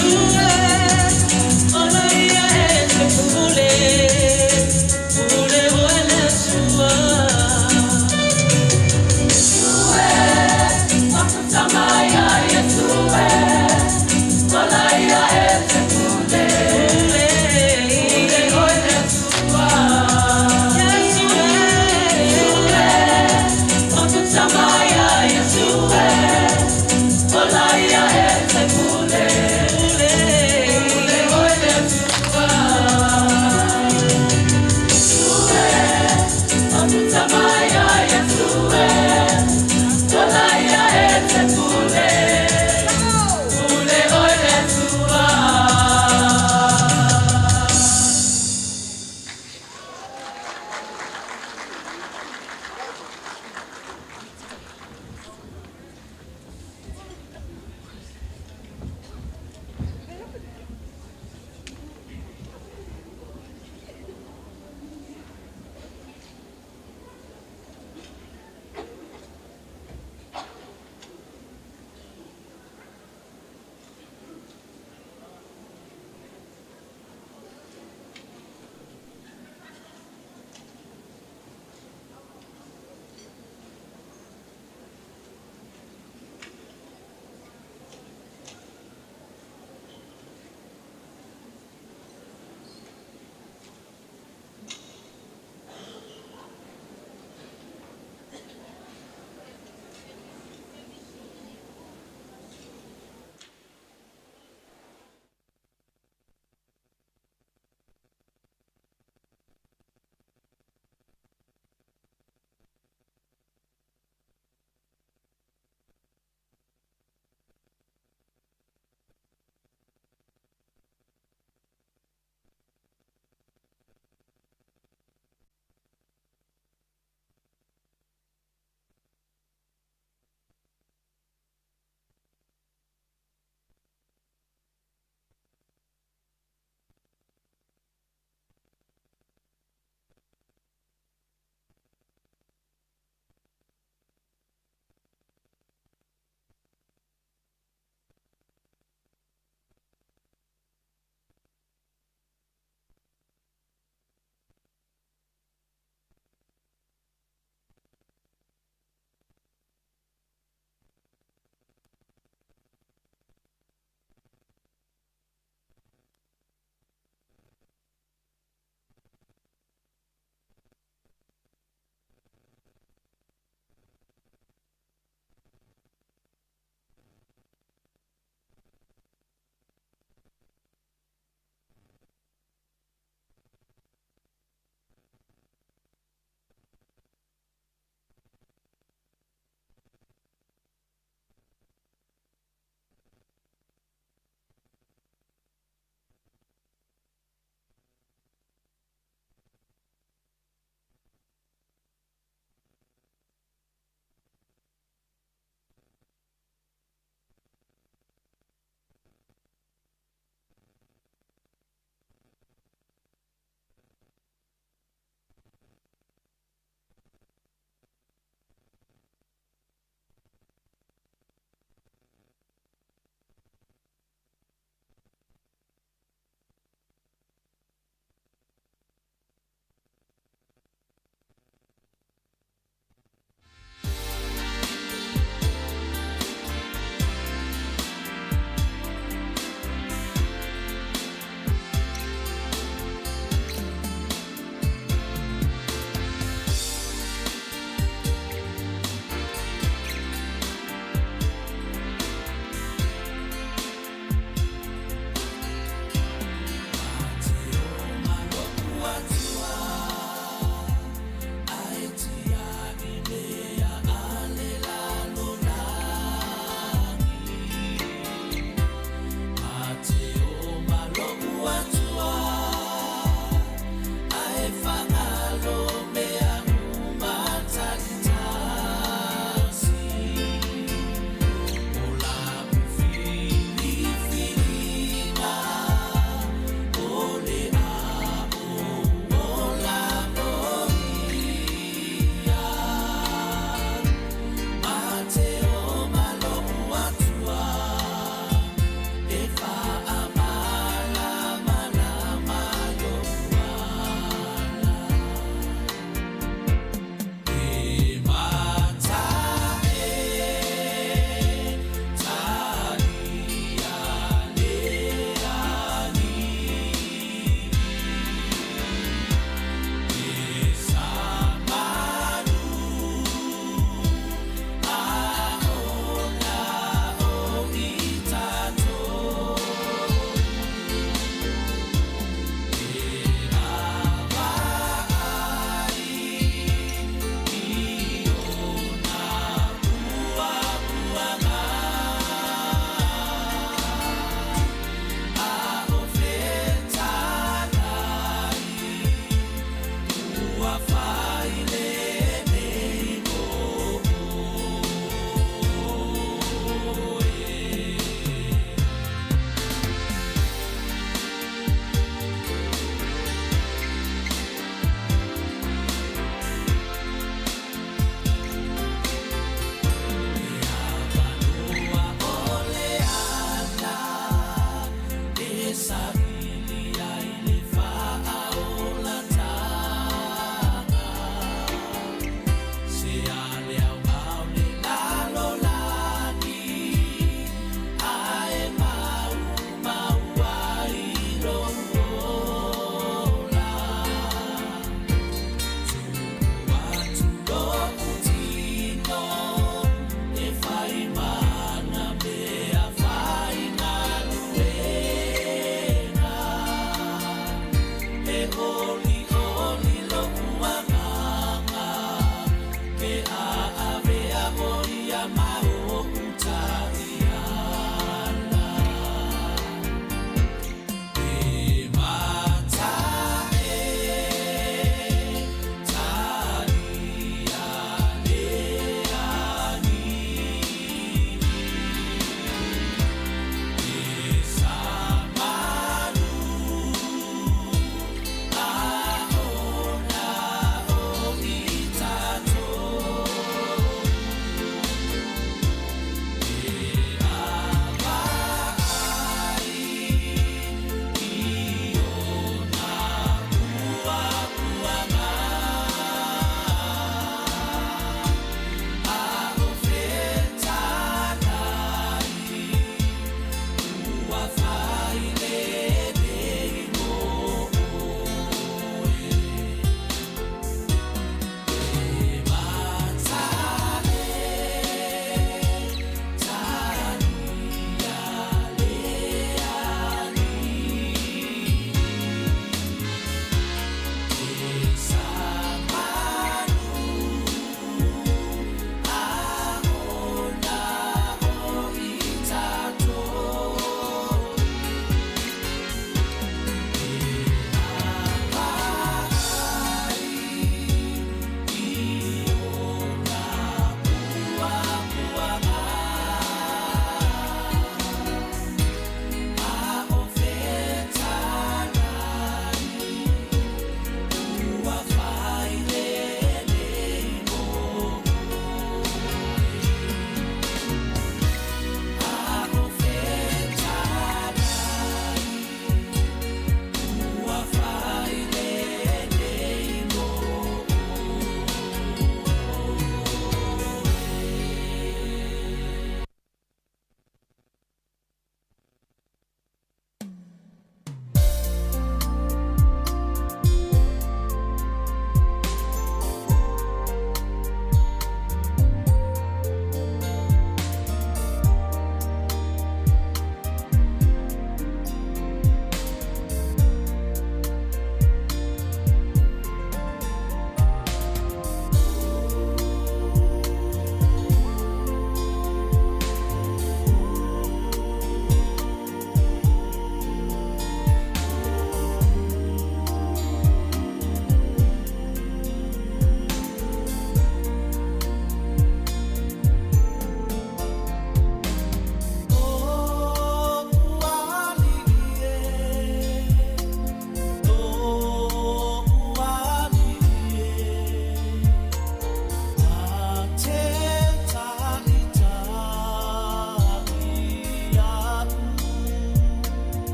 Hey!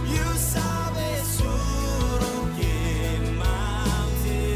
You sabe suruh ke mountain.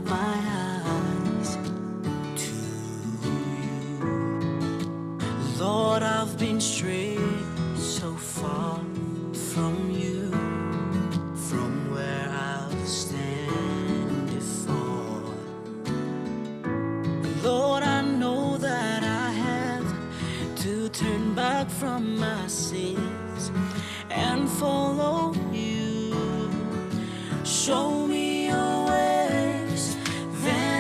my eyes to you. Lord, I've been strayed so far from you, from where I've stand before. Lord, I know that I have to turn back from my sins and follow you. Show me your ways, then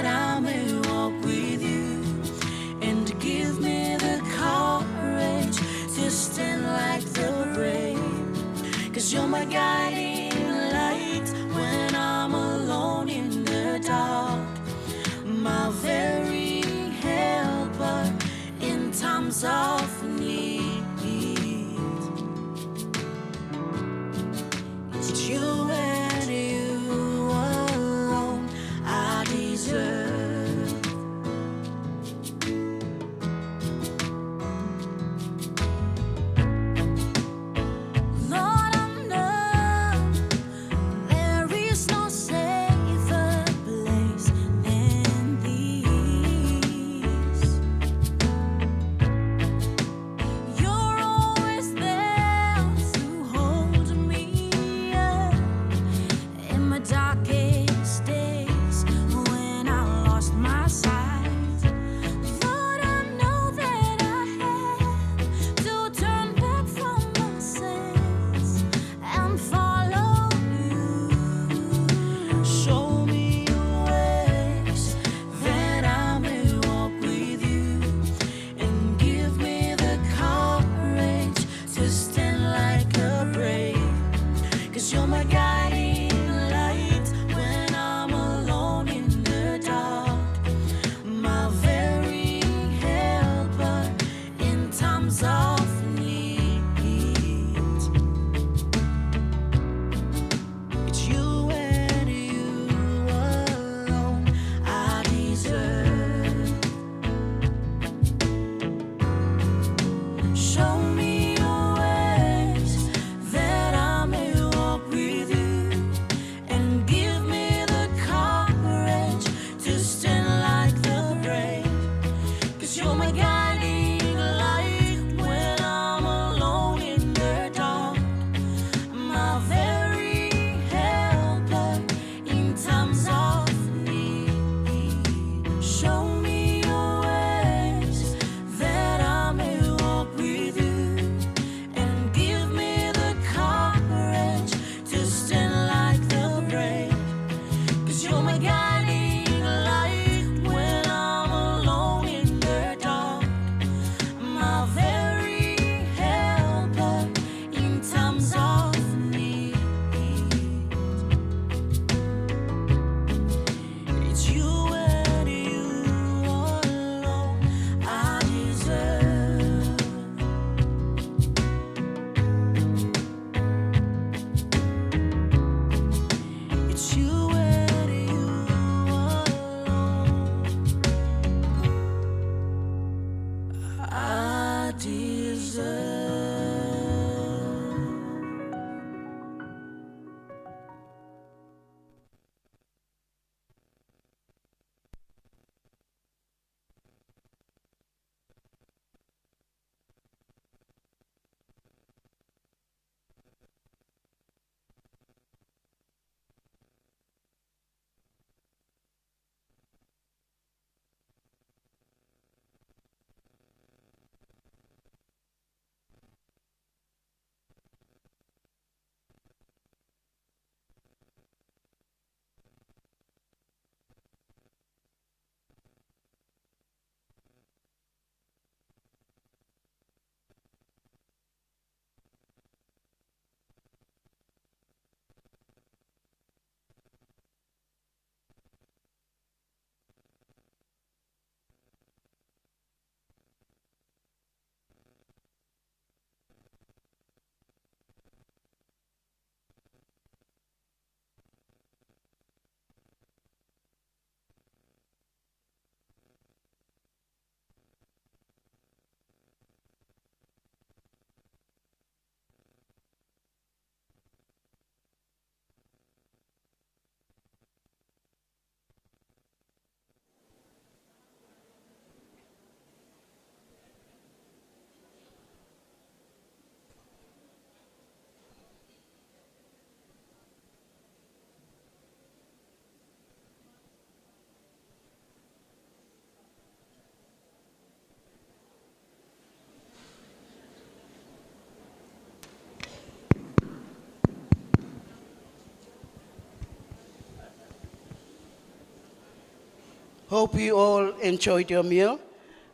Hope you all enjoyed your meal.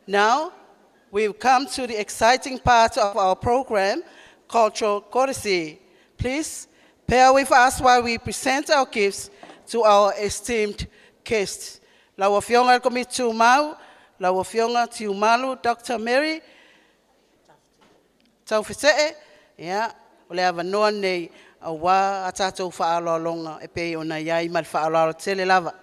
Now, we've come to the exciting part of our program, Cultural Courtesy. Please bear with us while we present our gifts to our esteemed guests. Lawa fionga komi tumau, lawa fionga tiumalu, Dr. Mary Taufisee, ya, ole avanoa nei awa atatou whaalolonga e pei ona iai mal whaalolo tele lava.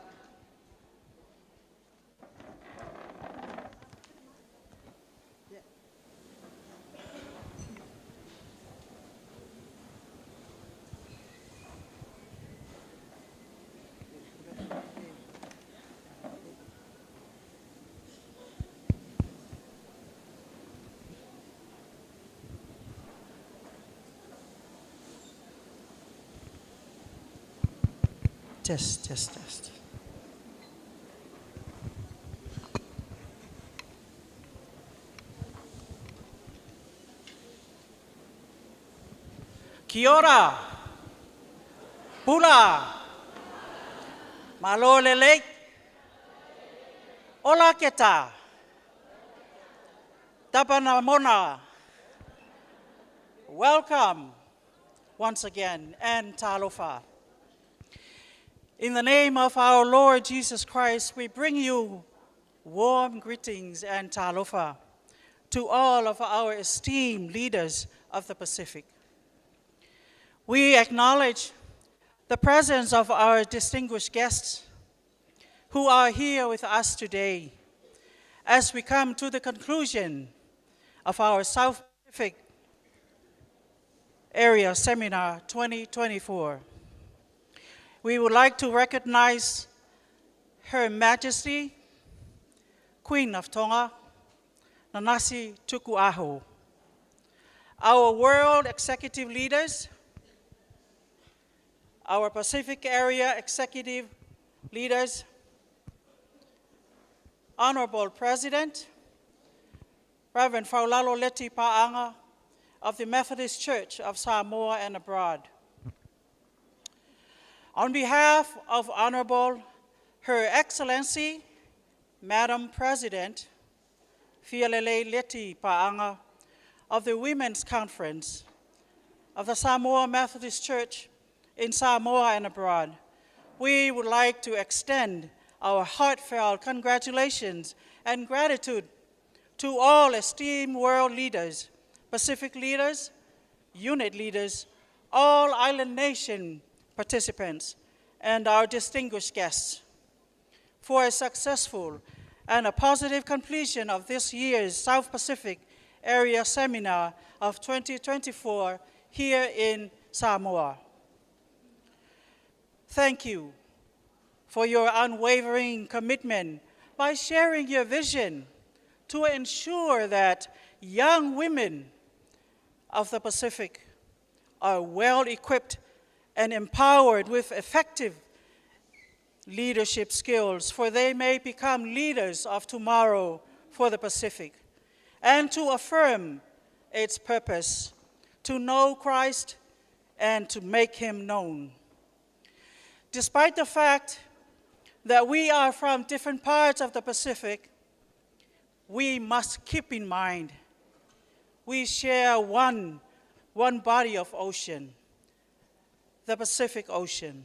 Test. Kia ora, pula, malo lelei, ola keta, tapana mona. Welcome once again and talofa. In the name of our Lord Jesus Christ, we bring you warm greetings and talofa to all of our esteemed leaders of the Pacific. We acknowledge the presence of our distinguished guests who are here with us today as we come to the conclusion of our South Pacific Area Seminar 2024. We would like to recognize Her Majesty, Queen of Tonga, Nanasi Tukuaho, our world executive leaders, our Pacific Area executive leaders, Honorable President, Reverend Faulalo Leti Pa'anga of the Methodist Church of Samoa and abroad. On behalf of Honorable Her Excellency, Madam President, Fialele Leti Pa'anga of the Women's Conference of the Samoa Methodist Church in Samoa and abroad, we would like to extend our heartfelt congratulations and gratitude to all esteemed world leaders, Pacific leaders, unit leaders, all island nation participants, and our distinguished guests for a successful and a positive completion of this year's South Pacific Area Seminar of 2024 here in Samoa. Thank you for your unwavering commitment by sharing your vision to ensure that young women of the Pacific are well equipped and empowered with effective leadership skills, for they may become leaders of tomorrow for the Pacific, and to affirm its purpose, to know Christ and to make him known. Despite the fact that we are from different parts of the Pacific, we must keep in mind we share one body of ocean, the Pacific Ocean,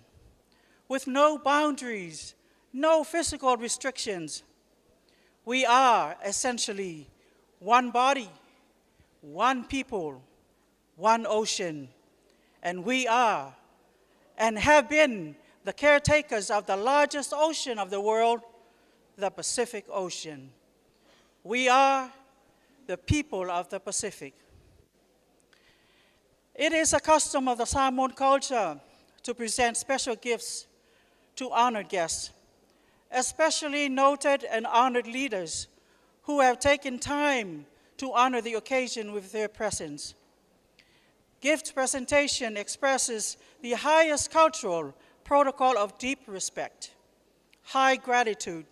with no boundaries, no physical restrictions. We are essentially one body, one people, one ocean, and we are and have been the caretakers of the largest ocean of the world, the Pacific Ocean. We are the people of the Pacific. It is a custom of the Samoan culture to present special gifts to honored guests, especially noted and honored leaders who have taken time to honor the occasion with their presence. Gift presentation expresses the highest cultural protocol of deep respect, high gratitude,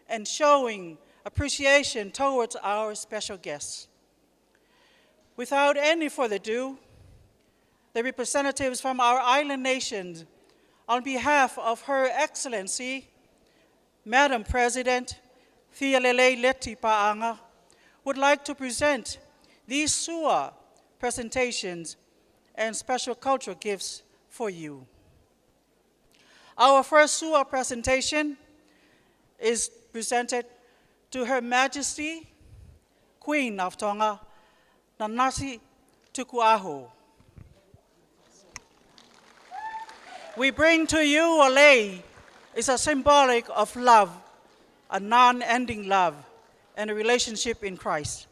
and showing appreciation towards our special guests. Without any further ado, the representatives from our island nations, on behalf of Her Excellency, Madam President, Thialele Leti Paanga, would like to present these SUA presentations and special cultural gifts for you. Our first SUA presentation is presented to Her Majesty, Queen of Tonga, Nanasi Tukuaho. We bring to you a lei is a symbolic of love, a non-ending love, and a relationship in Christ.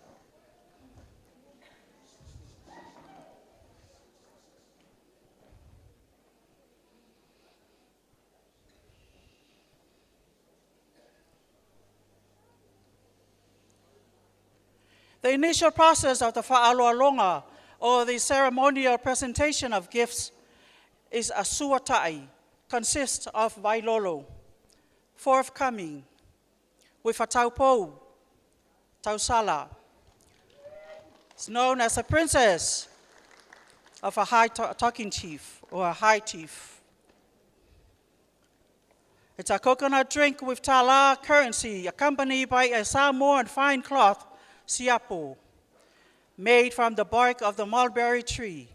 The initial process of the fa'aloalonga, or the ceremonial presentation of gifts, is a suatai, consists of wailolo, forthcoming, with a taupou, tausala. It's known as a princess of a high talking chief, or a high chief. It's a coconut drink with tala currency, accompanied by a Samoan fine cloth, siapo, made from the bark of the mulberry tree.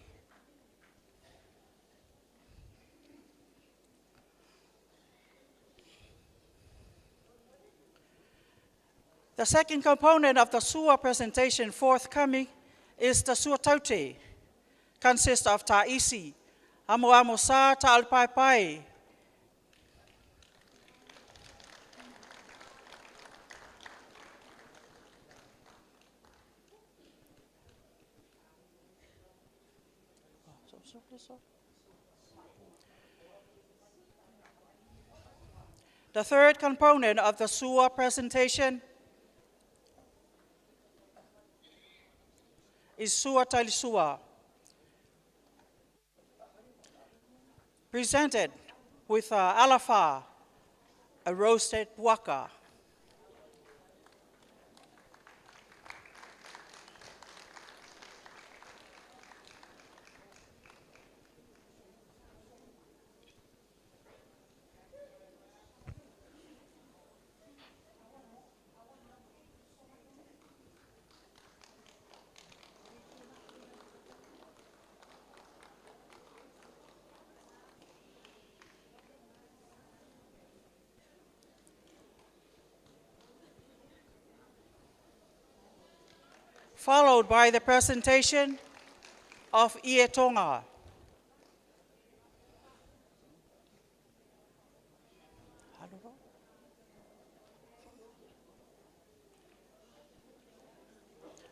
The second component of the SUA presentation forthcoming is the suataute, consists of ta'isi, amoamosa, ta'alpaipai. The third component of the SUA presentation is Sua Tailisua, presented with alafa, a roasted waka. Followed by the presentation of Ietonga.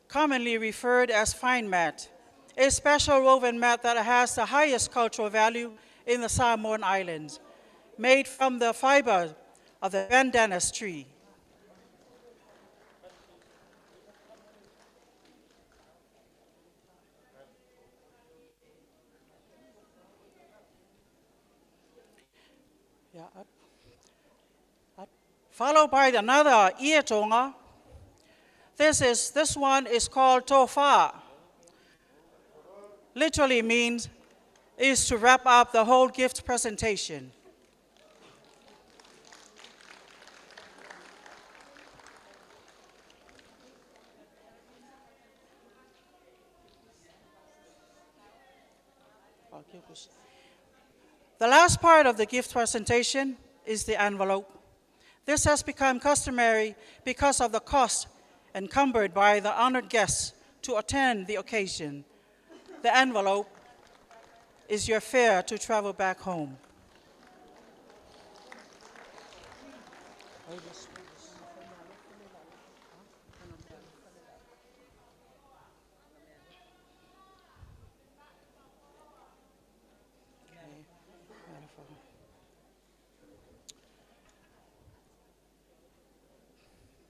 Commonly referred as fine mat, a special woven mat that has the highest cultural value in the Samoan Islands, made from the fiber of the bandanas tree. Followed by another Ietonga. This one is called tofa. Literally means is to wrap up the whole gift presentation. The last part of the gift presentation is the envelope. This has become customary because of the cost encumbered by the honored guests to attend the occasion. The envelope is your fare to travel back home.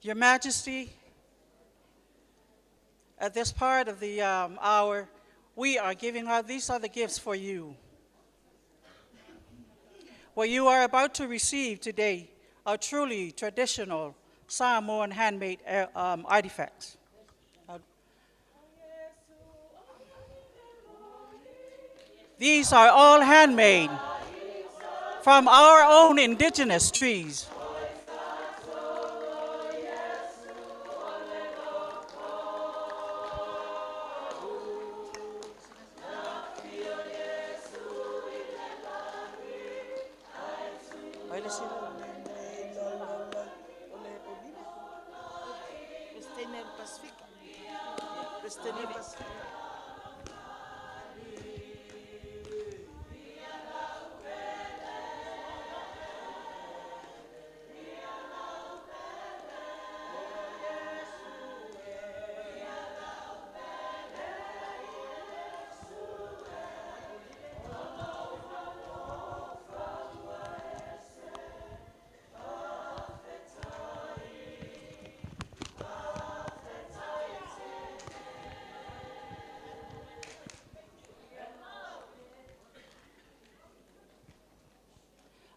Your Majesty, at this part of the hour, we are giving out, these are the gifts for you. What you are about to receive today are truly traditional Samoan handmade artifacts. These are all handmade from our own indigenous trees.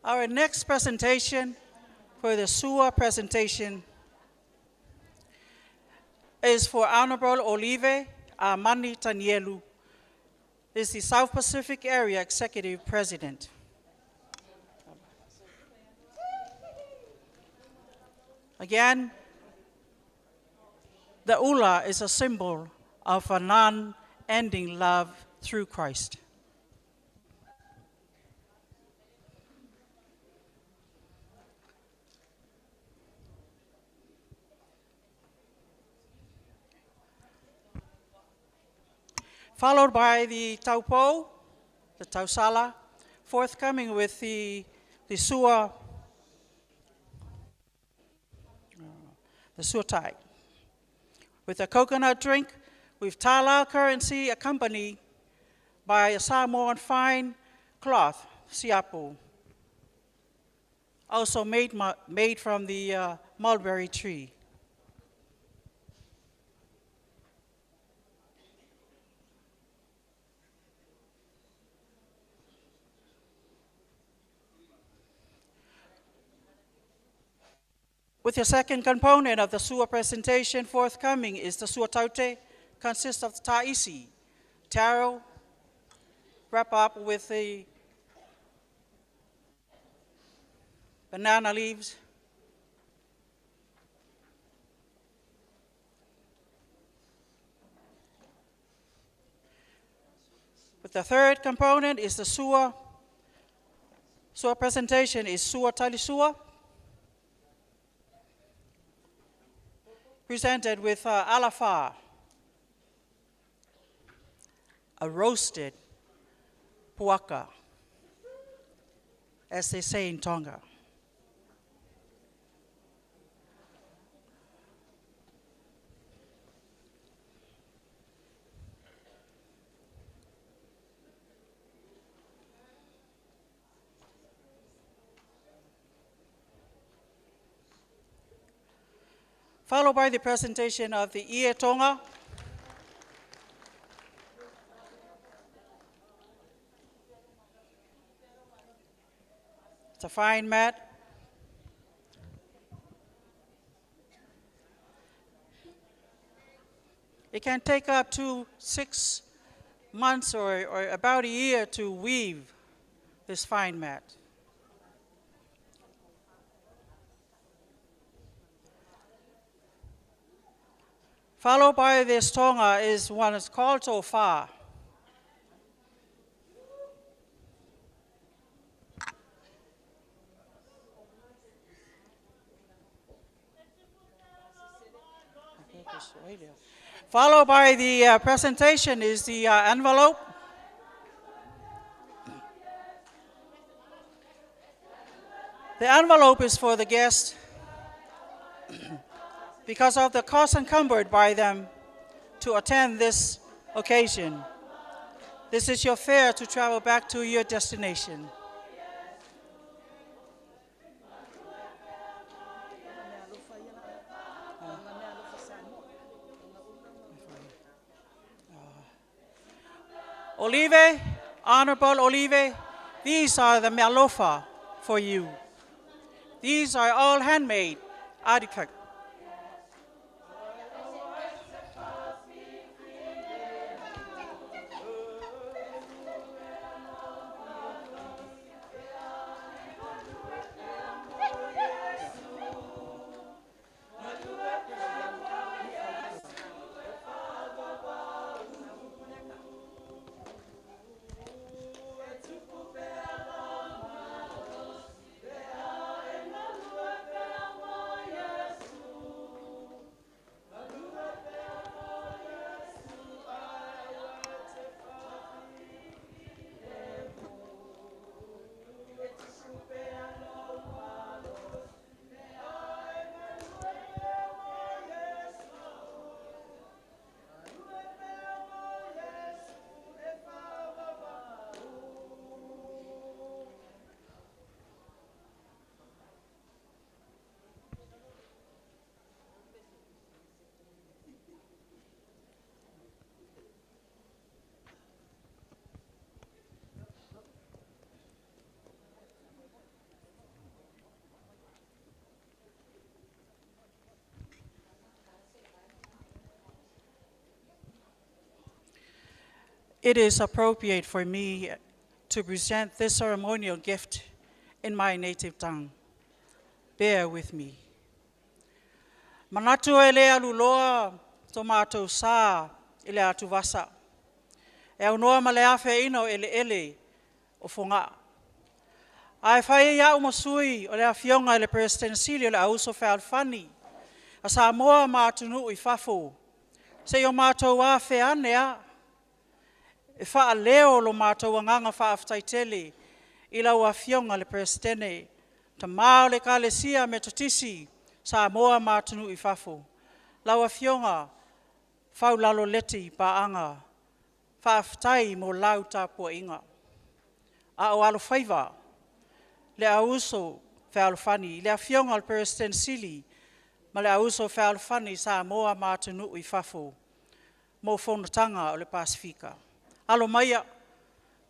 Our next presentation for the SUA presentation is for Honorable Olive Amani Tanielu, is the South Pacific Area Executive President. Again, the ULA is a symbol of a non-ending love through Christ. Followed by the Taupo, the Tausala, forthcoming with the SUA tai. With a coconut drink, with Tala currency accompanied by a Samoan fine cloth, siapu, also made from the mulberry tree. With the second component of the SUA presentation forthcoming is the SUA taute, consists of taisi, taro, wrap up with the banana leaves, with the third component is the SUA presentation is SUA talisua, presented with alafa, a roasted puaka, as they say in Tonga. Followed by the presentation of the Ie Tonga. It's a fine mat. It can take up to 6 months or about a year to weave this fine mat. Followed by this tonga is one that's called tofa. Followed by the presentation is the envelope. The envelope is for the guest because of the cost encumbered by them to attend this occasion. This is your fare to travel back to your destination. Olive, Honorable Olive, these are the mealofa for you. These are all handmade artifacts. it is appropriate for me to present this ceremonial gift in my native tongue. Bear with me. Manatu e le aluloa tomato sa i le atu vasa. E aunoa ma le awhi ino ele o whunga. Ai whai ia umasui o le awhionga i le presidentsili o le auso whaalwhani. A sa moa mātunu i whafo. Se o mātou a wheanea. E wha leo lo mātou anganga wha aftaitele i lau awhionga le presidene. Ta mao le kalesia me tatisi sa moa mātunu i whafo. Lau awhionga whau lalo leti pa anga. Wha aftai mo lau tāpua inga. A o alo whaiva. Le auso whaalwhani. Le awhionga le presidensili. Ma le auso whaalwhani sa moa mātunu i whafo. Mo whonatanga o le Pasifika. Alo maia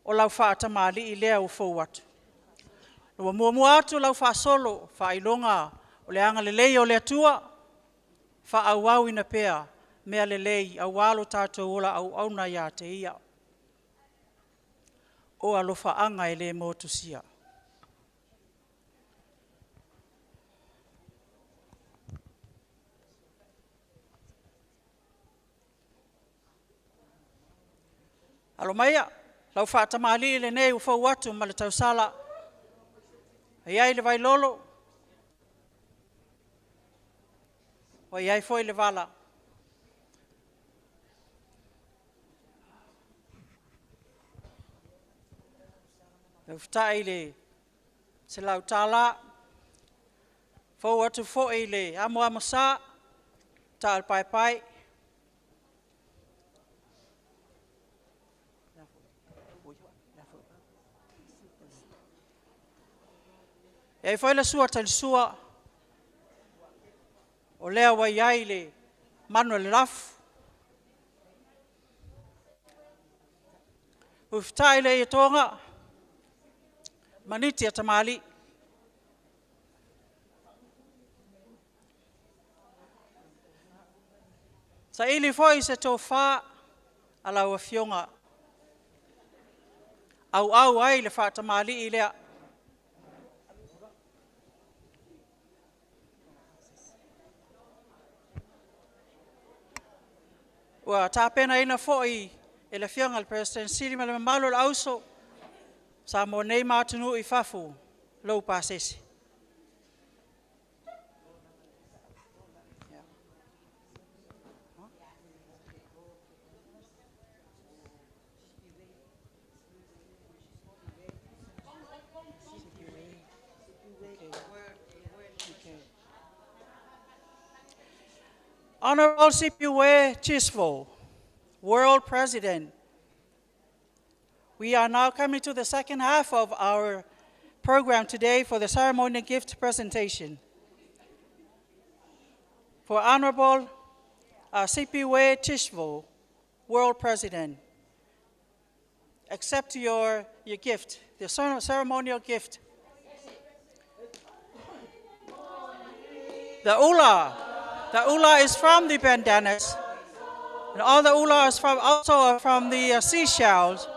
o lau whaatamali i lea o fōwatu. Lua mua atu lau whaasolo, whailonga o le anga lelei o le atua, whaauau ina pea mea lelei au walo tātou ola au auna ia te ia. O alofa anga e le motusia. Alo maia, lau whaatamali i le nei u whauatu ma le tausala. Iai le vailolo. O iai foi le vala. Le ufutai le se lau tala. Fau atu foi le amo amo sa. Tal pai pai. E foi la sua tal sua. O lea wa iai le Manuel Raf. Ufutai le tonga. Maniti a tamali. Sa ili foi se tō wha ala ua fionga. Au ai le wha tamali i lea. Ua tāpena ina foi e le fionga le presidentsili ma le mamalo le auso. Sa mo nei mātunu i whafu lau pāsesi. Honorable Sipiwe Chisvo, World President. We are now coming to the second half of our program today for the ceremonial gift presentation. For Honorable Sipiwe Chisvo, World President, accept your gift, the ceremonial gift. The ula is from the bandanas, and all the ula is also from the seashells.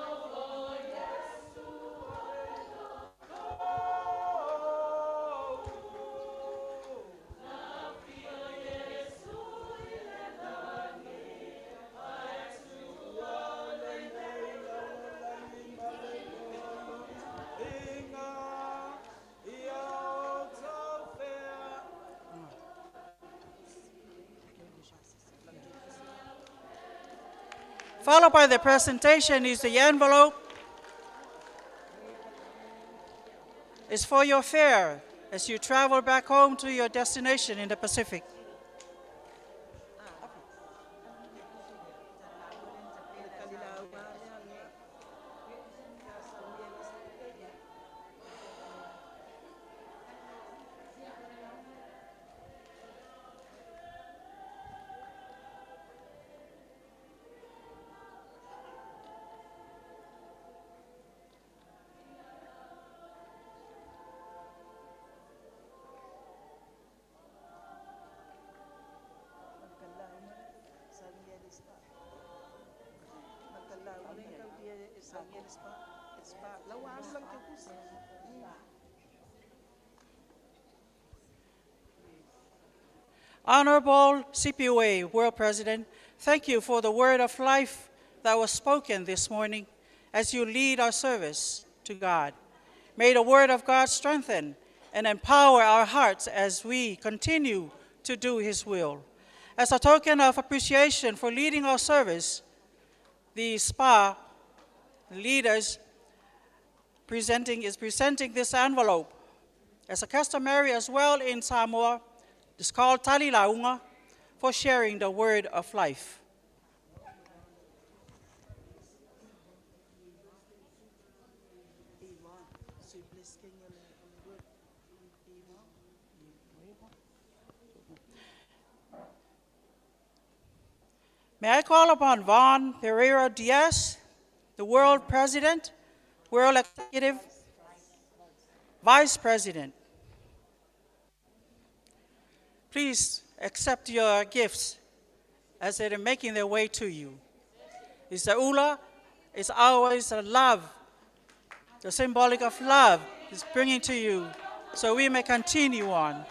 Followed by the presentation is the envelope. It's for your fare as you travel back home to your destination in the Pacific. Honorable CPOA World President, thank you for the word of life that was spoken this morning as you lead our service to God. May the word of God strengthen and empower our hearts as we continue to do His will. As a token of appreciation for leading our service, the SPA leaders is presenting this envelope as a customary as well in Samoa. It's called Tali Launga for sharing the word of life. May I call upon Von Pereira Diaz, the World President, World Executive Vice President. Please accept your gifts as they are making their way to you. It's the ula, it's always a love, the symbolic of love is bringing to you so we may continue on.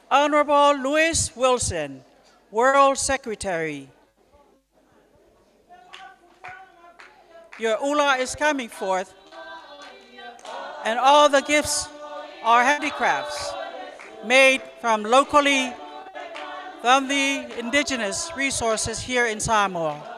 Honorable Louis Wilson, World Secretary. Your ula is coming forth, and all the gifts are handicrafts made from locally, from the indigenous resources here in Samoa.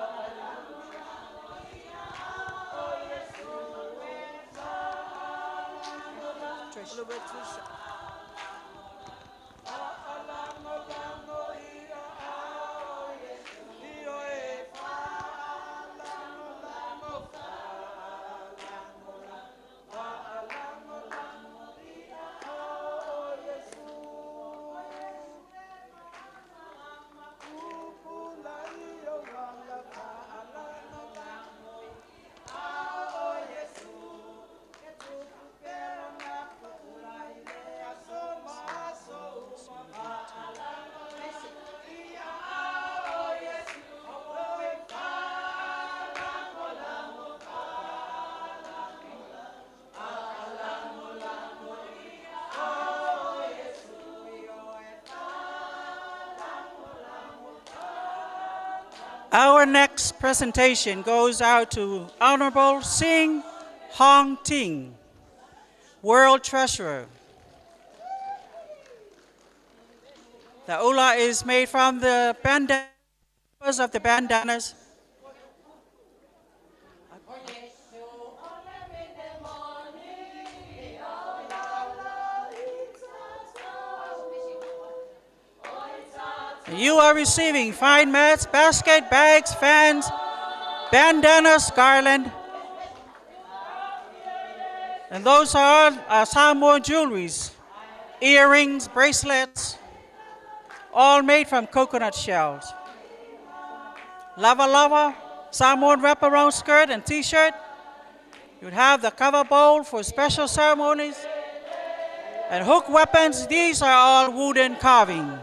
Our next presentation goes out to Honorable Sing Hong Ting, World Treasurer. The ula is made from the bandanas of the bandanas. You are receiving fine mats, basket, bags, fans, bandanas, garland. And those are Samoan jewelries, earrings, bracelets, all made from coconut shells. Lava lava, Samoan wraparound skirt and t-shirt. You'd have the cover bowl for special ceremonies. And hook weapons, these are all wooden carving.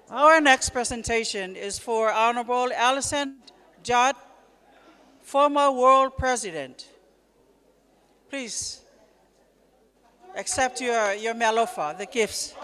Our next presentation is for Honorable Alison Judd, former world president. Please accept your melofa, the gifts.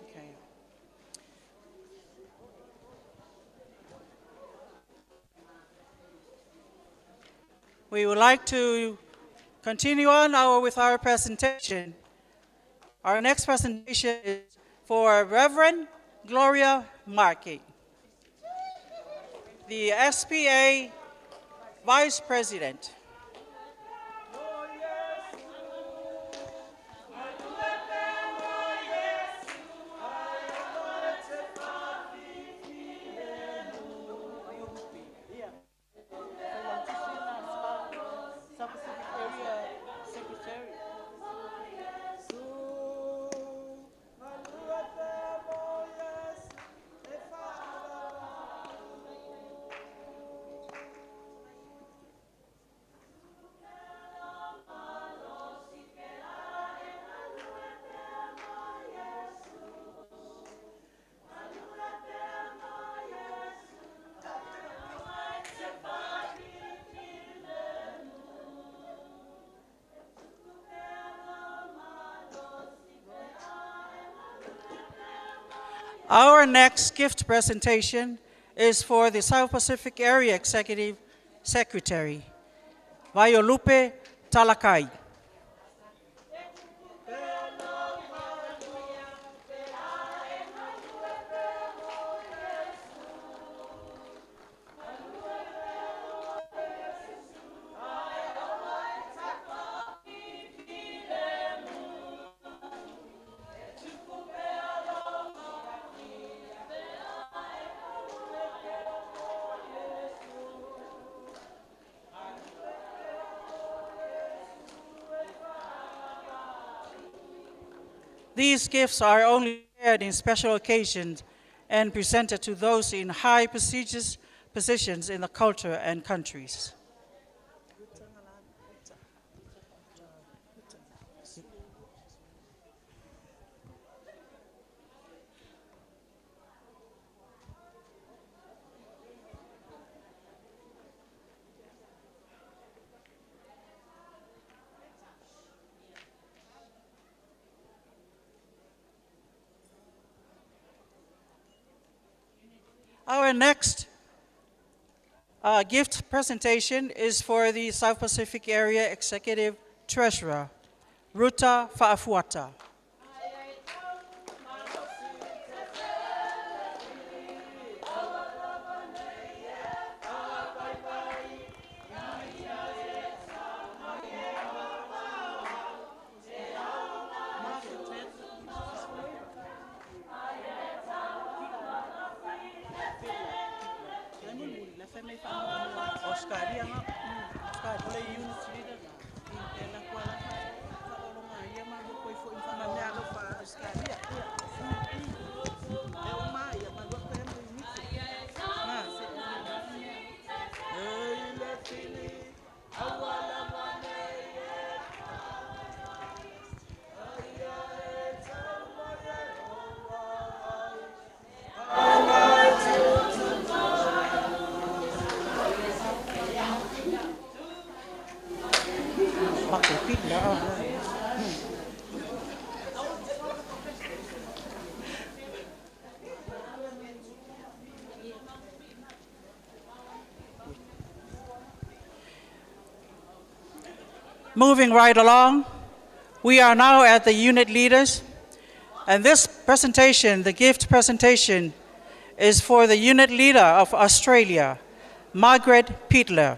Okay. We would like to continue on with our presentation. Our next presentation is for Reverend Gloria Markey, the SPA Vice President. Our next gift presentation is for the South Pacific Area Executive Secretary, Vaiolupe Talakai. These gifts are only shared in special occasions and presented to those in high prestigious positions in the culture and countries. Our next gift presentation is for the South Pacific Area Executive Treasurer, Ruta Fa'afuata. Moving right along, we are now at the unit leaders. And this presentation, the gift presentation, is for the unit leader of Australia, Margaret Peatler.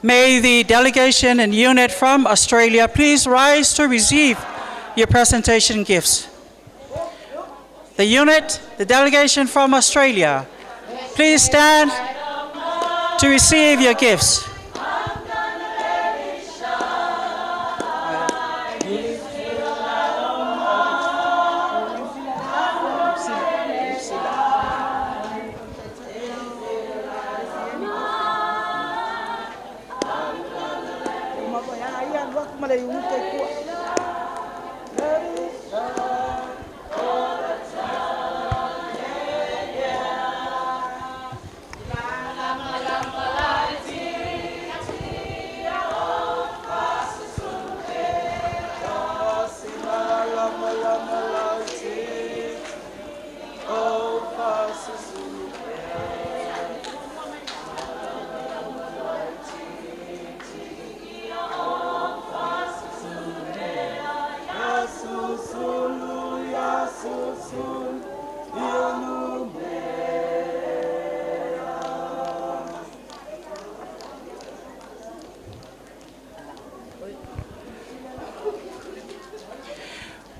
May the delegation and unit from Australia please rise to receive your presentation gifts. The unit, the delegation from Australia, please stand to receive your gifts.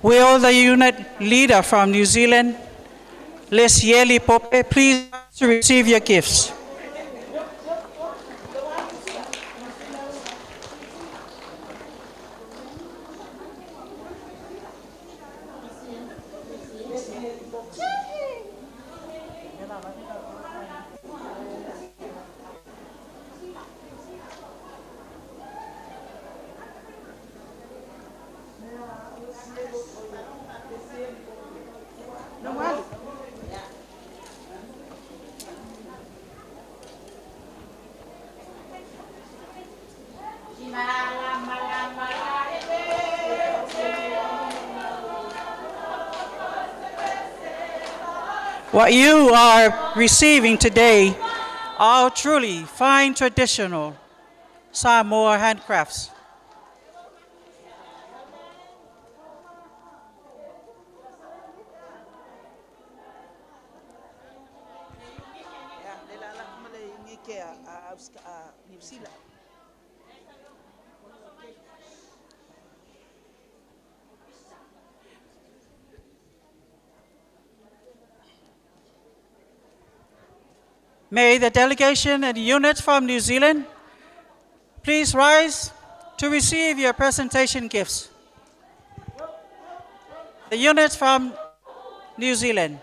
Will the unit leader from New Zealand, Lesieli Pope, please to receive your gifts. What you are receiving today are truly fine traditional Samoa handcrafts. May the delegation and units from New Zealand please rise to receive your presentation gifts. The units from New Zealand.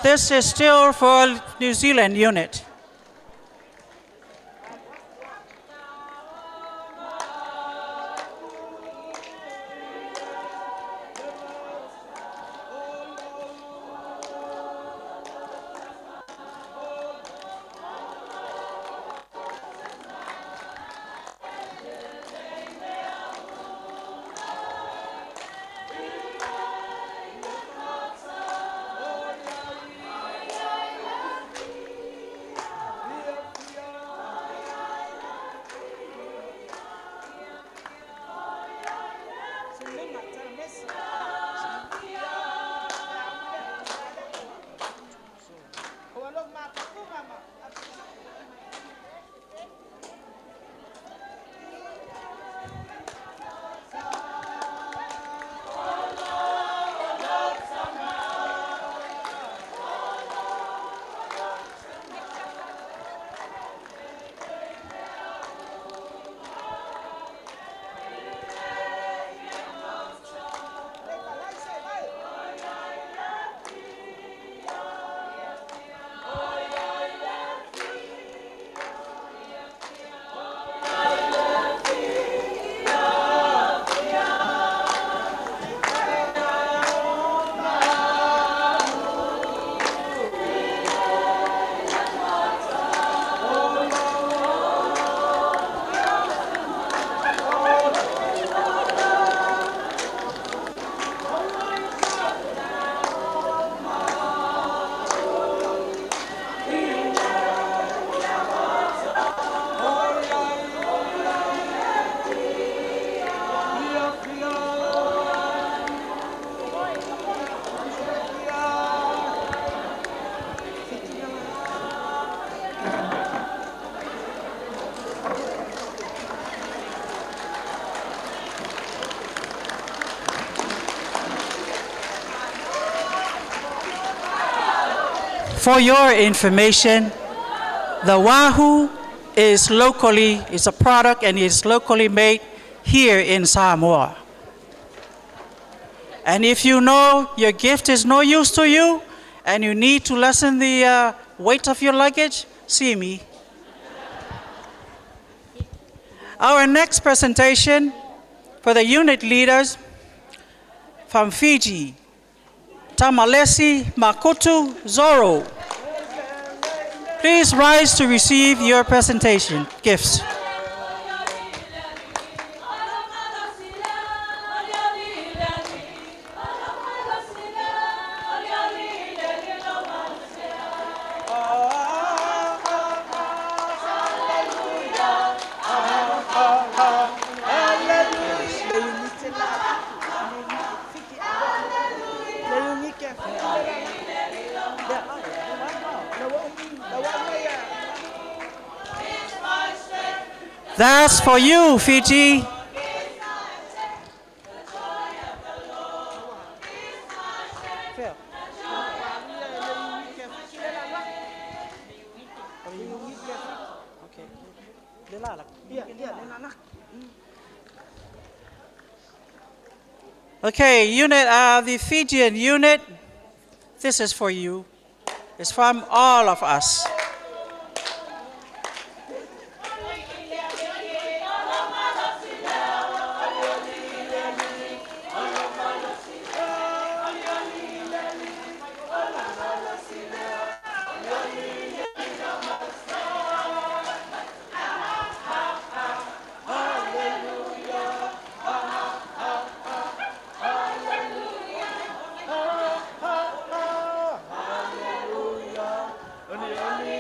This is still for New Zealand unit. For your information, the Wahoo is a product and is locally made here in Samoa. And if you know your gift is no use to you and you need to lessen the weight of your luggage, see me. Our next presentation for the unit leaders from Fiji, Tamalesi Makutu Zoro. Please rise to receive your presentation gifts. That's for you, Fiji. Okay, unit, the Fijian unit, this is for you. It's from all of us. Hallelujah.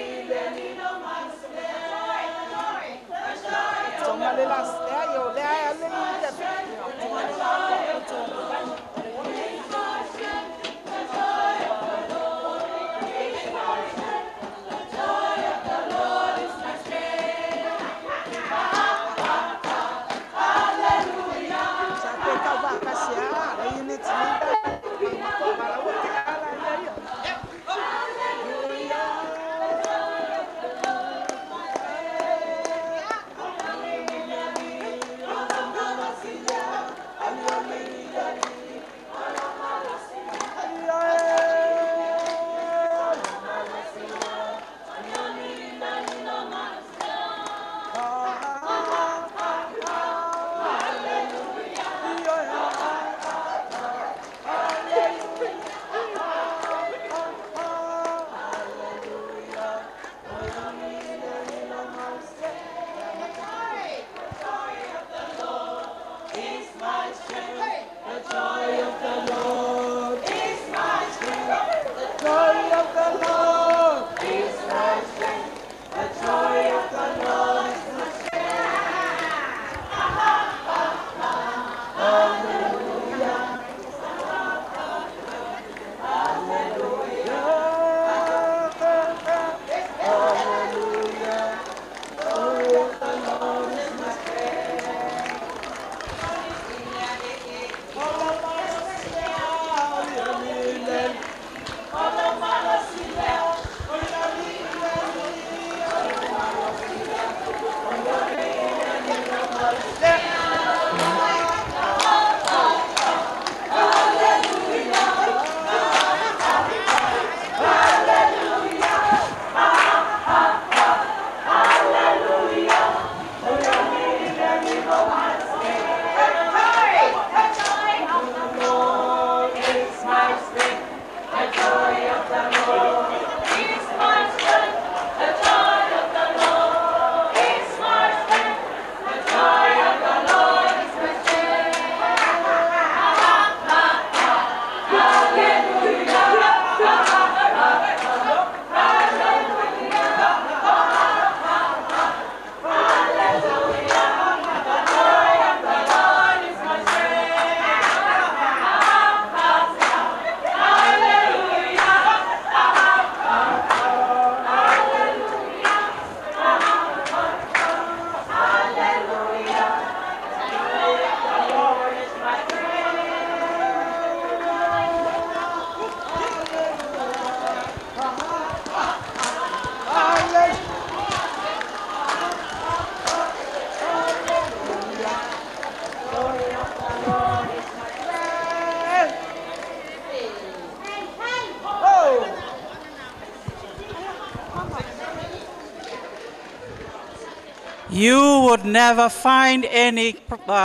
You would never find any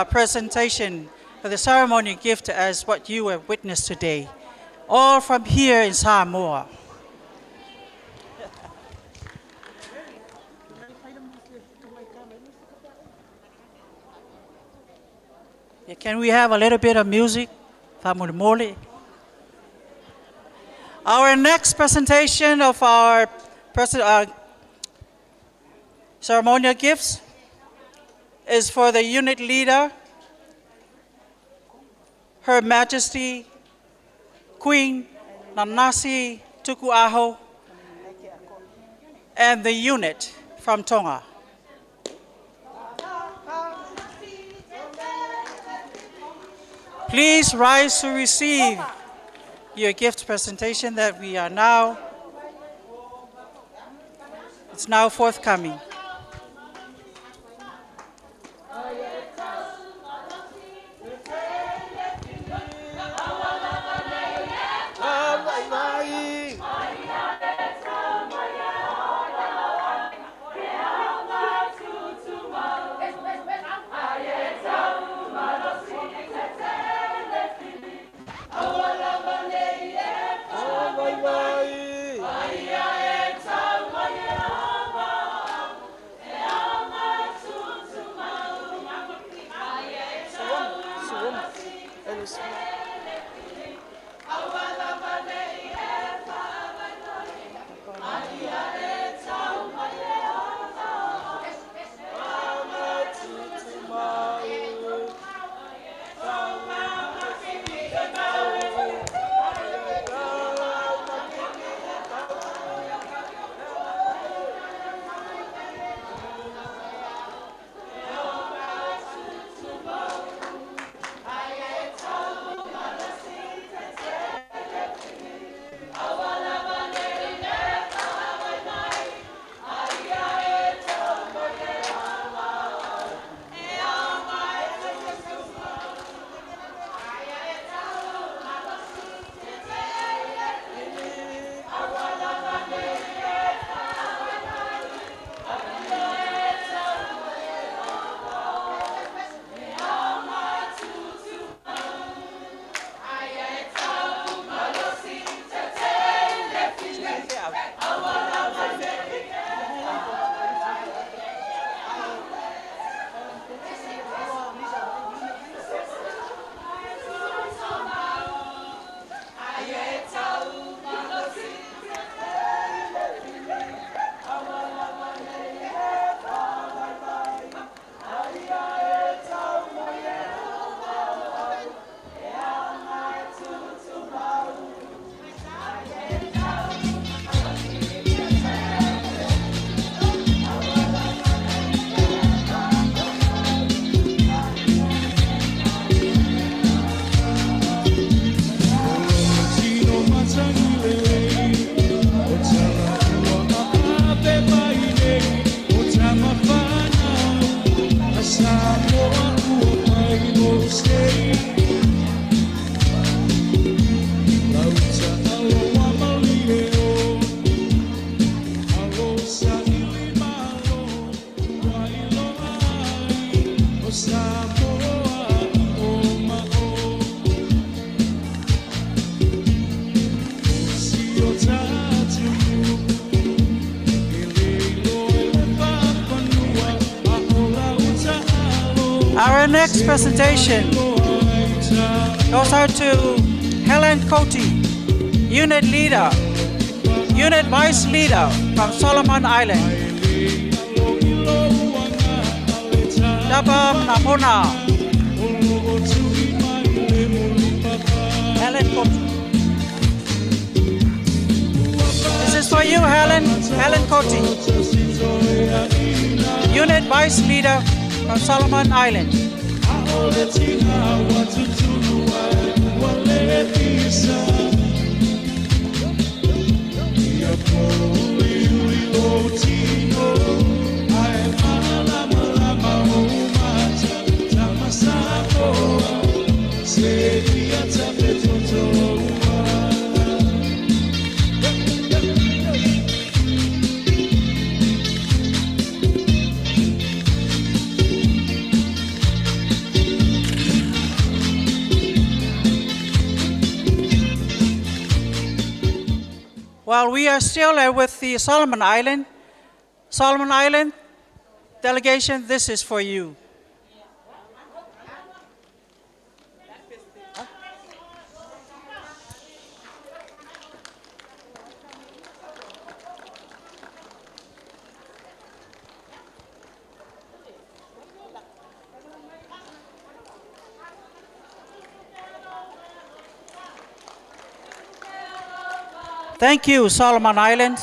presentation for the ceremonial gift as what you have witnessed today, all from here in Samoa. Yeah, can we have a little bit of music? Famuli. Our next presentation of our ceremonial gifts is for the unit leader, Her Majesty Queen Nanasi Tukuaho, and the unit from Tonga. Please rise to receive your gift presentation that it's now forthcoming. Our next presentation goes out to Helen Coty, Unit Leader, Unit Vice Leader from Solomon Island. Dabam Namona. Helen Coty. This is for you, Helen Coty, Unit Vice Leader from Solomon Island. While we are still with the Solomon Island delegation, this is for you. Thank you, Solomon Island.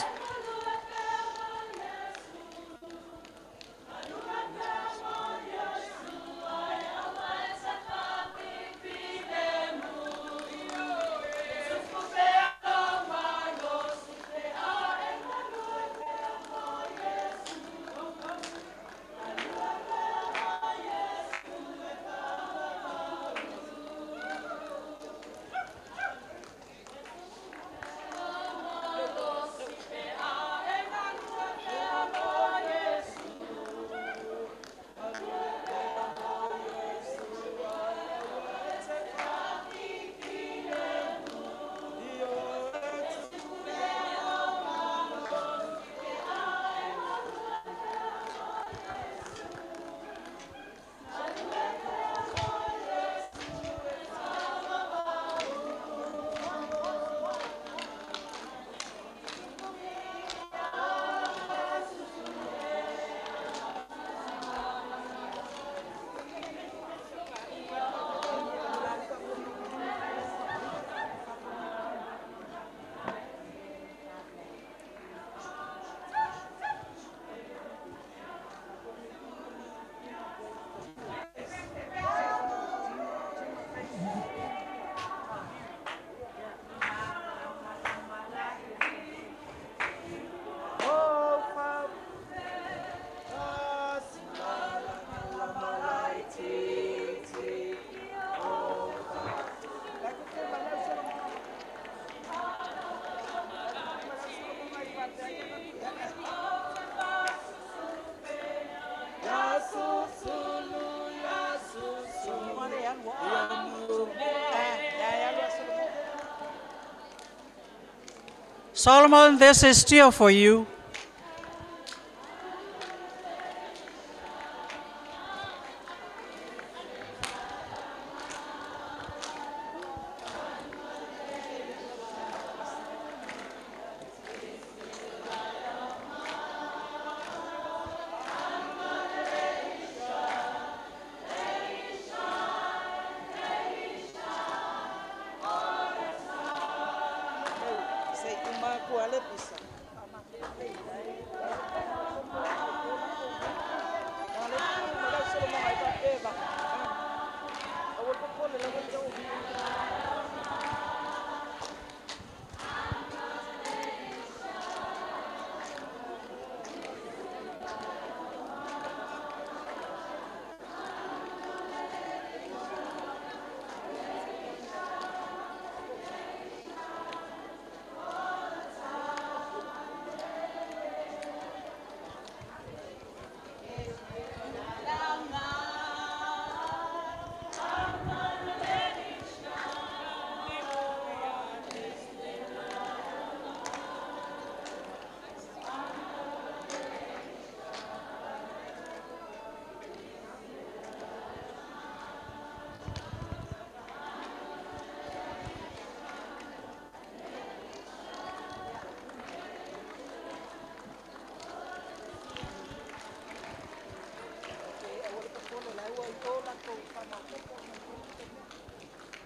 Solomon, this is still for you.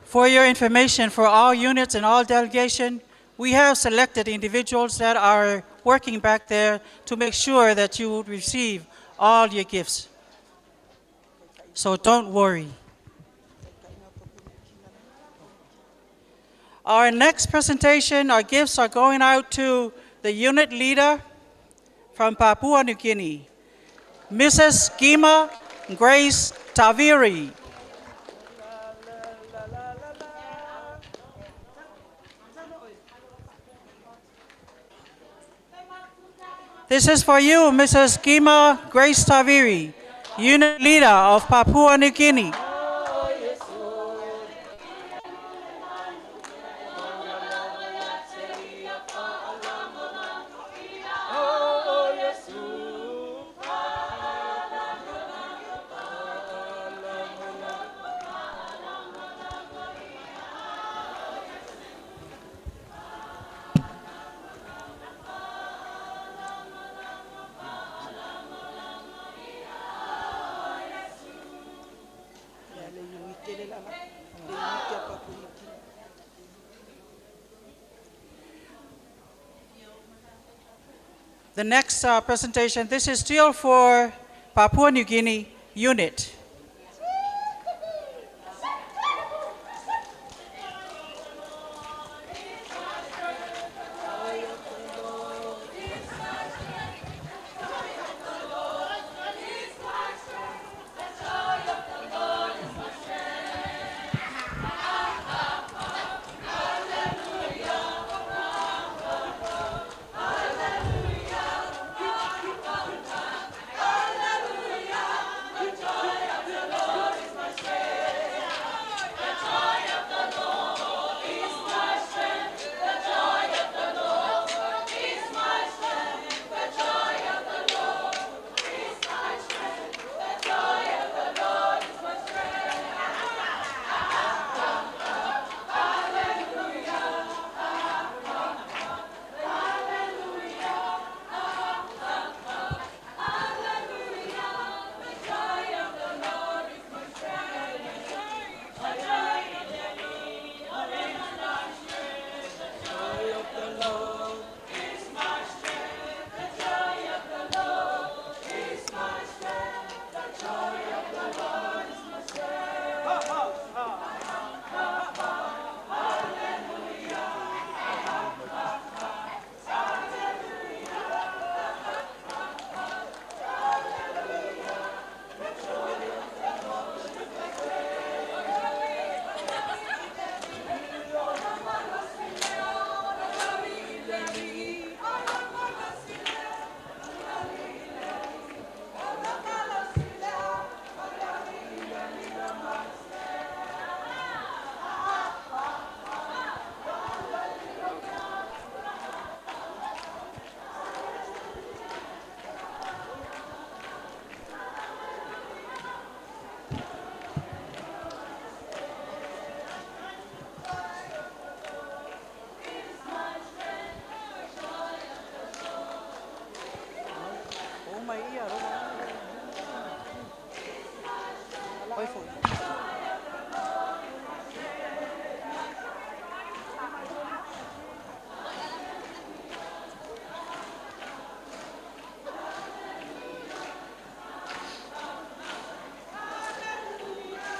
For your information, for all units and all delegation, we have selected individuals that are working back there to make sure that you would receive all your gifts. So don't worry. Our next presentation, our gifts are going out to the unit leader from Papua New Guinea, Mrs. Gima Grace Taviri. This is for you, Mrs. Gima Grace Taviri, unit leader of Papua New Guinea. The next presentation, this is still for Papua New Guinea unit.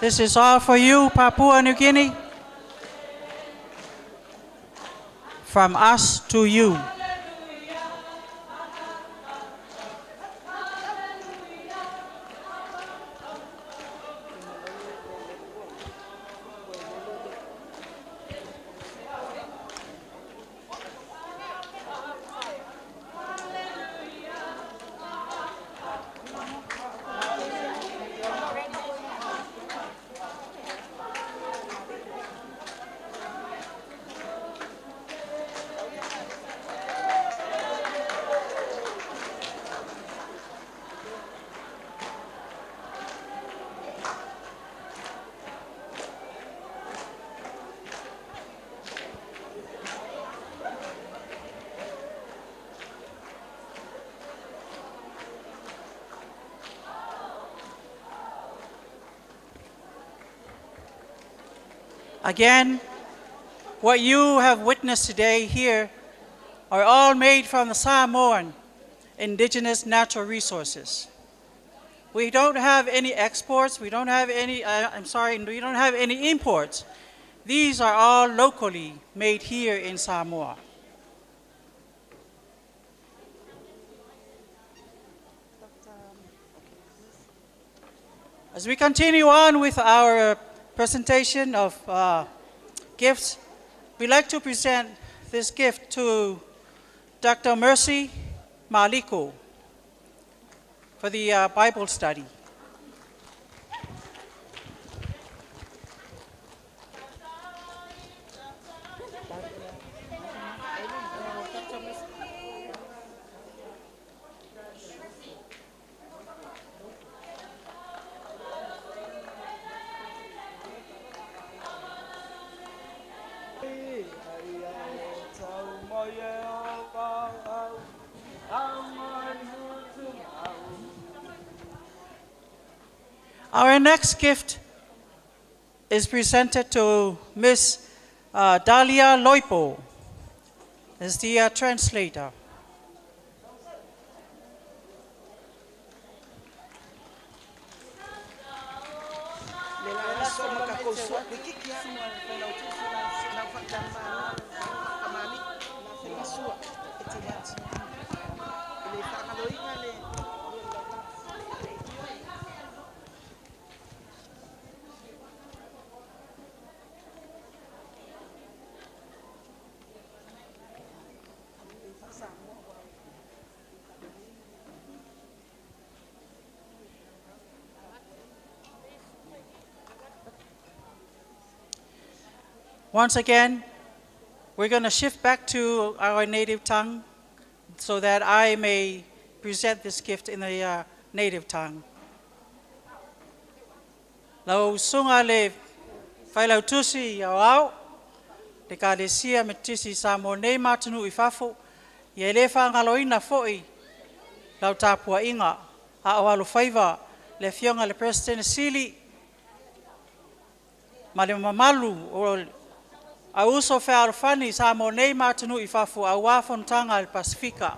This is all for you, Papua New Guinea. From us to you. Again, what you have witnessed today here are all made from the Samoan indigenous natural resources. We don't have any exports, we don't have any, we don't have any imports. These are all locally made here in Samoa. As we continue on with our presentation of gifts, we'd like to present this gift to Dr. Mercy Maliko for the Bible study. Our next gift is presented to Miss Dalia Loipo, as the translator. Once again, we're going to shift back to our native tongue so that I may present this gift in the native tongue. Lau sunga le whailau tusi au au, le ka le sia me tisi sa mo nei matunu I fafo, ia le whangaloina foi, lau tāpua inga, a o alo whaiva, le fionga le President Sili, ma le mamalu o a uso whaarwhani sa mo nei matunu I fafo a wafontanga le Pasifika.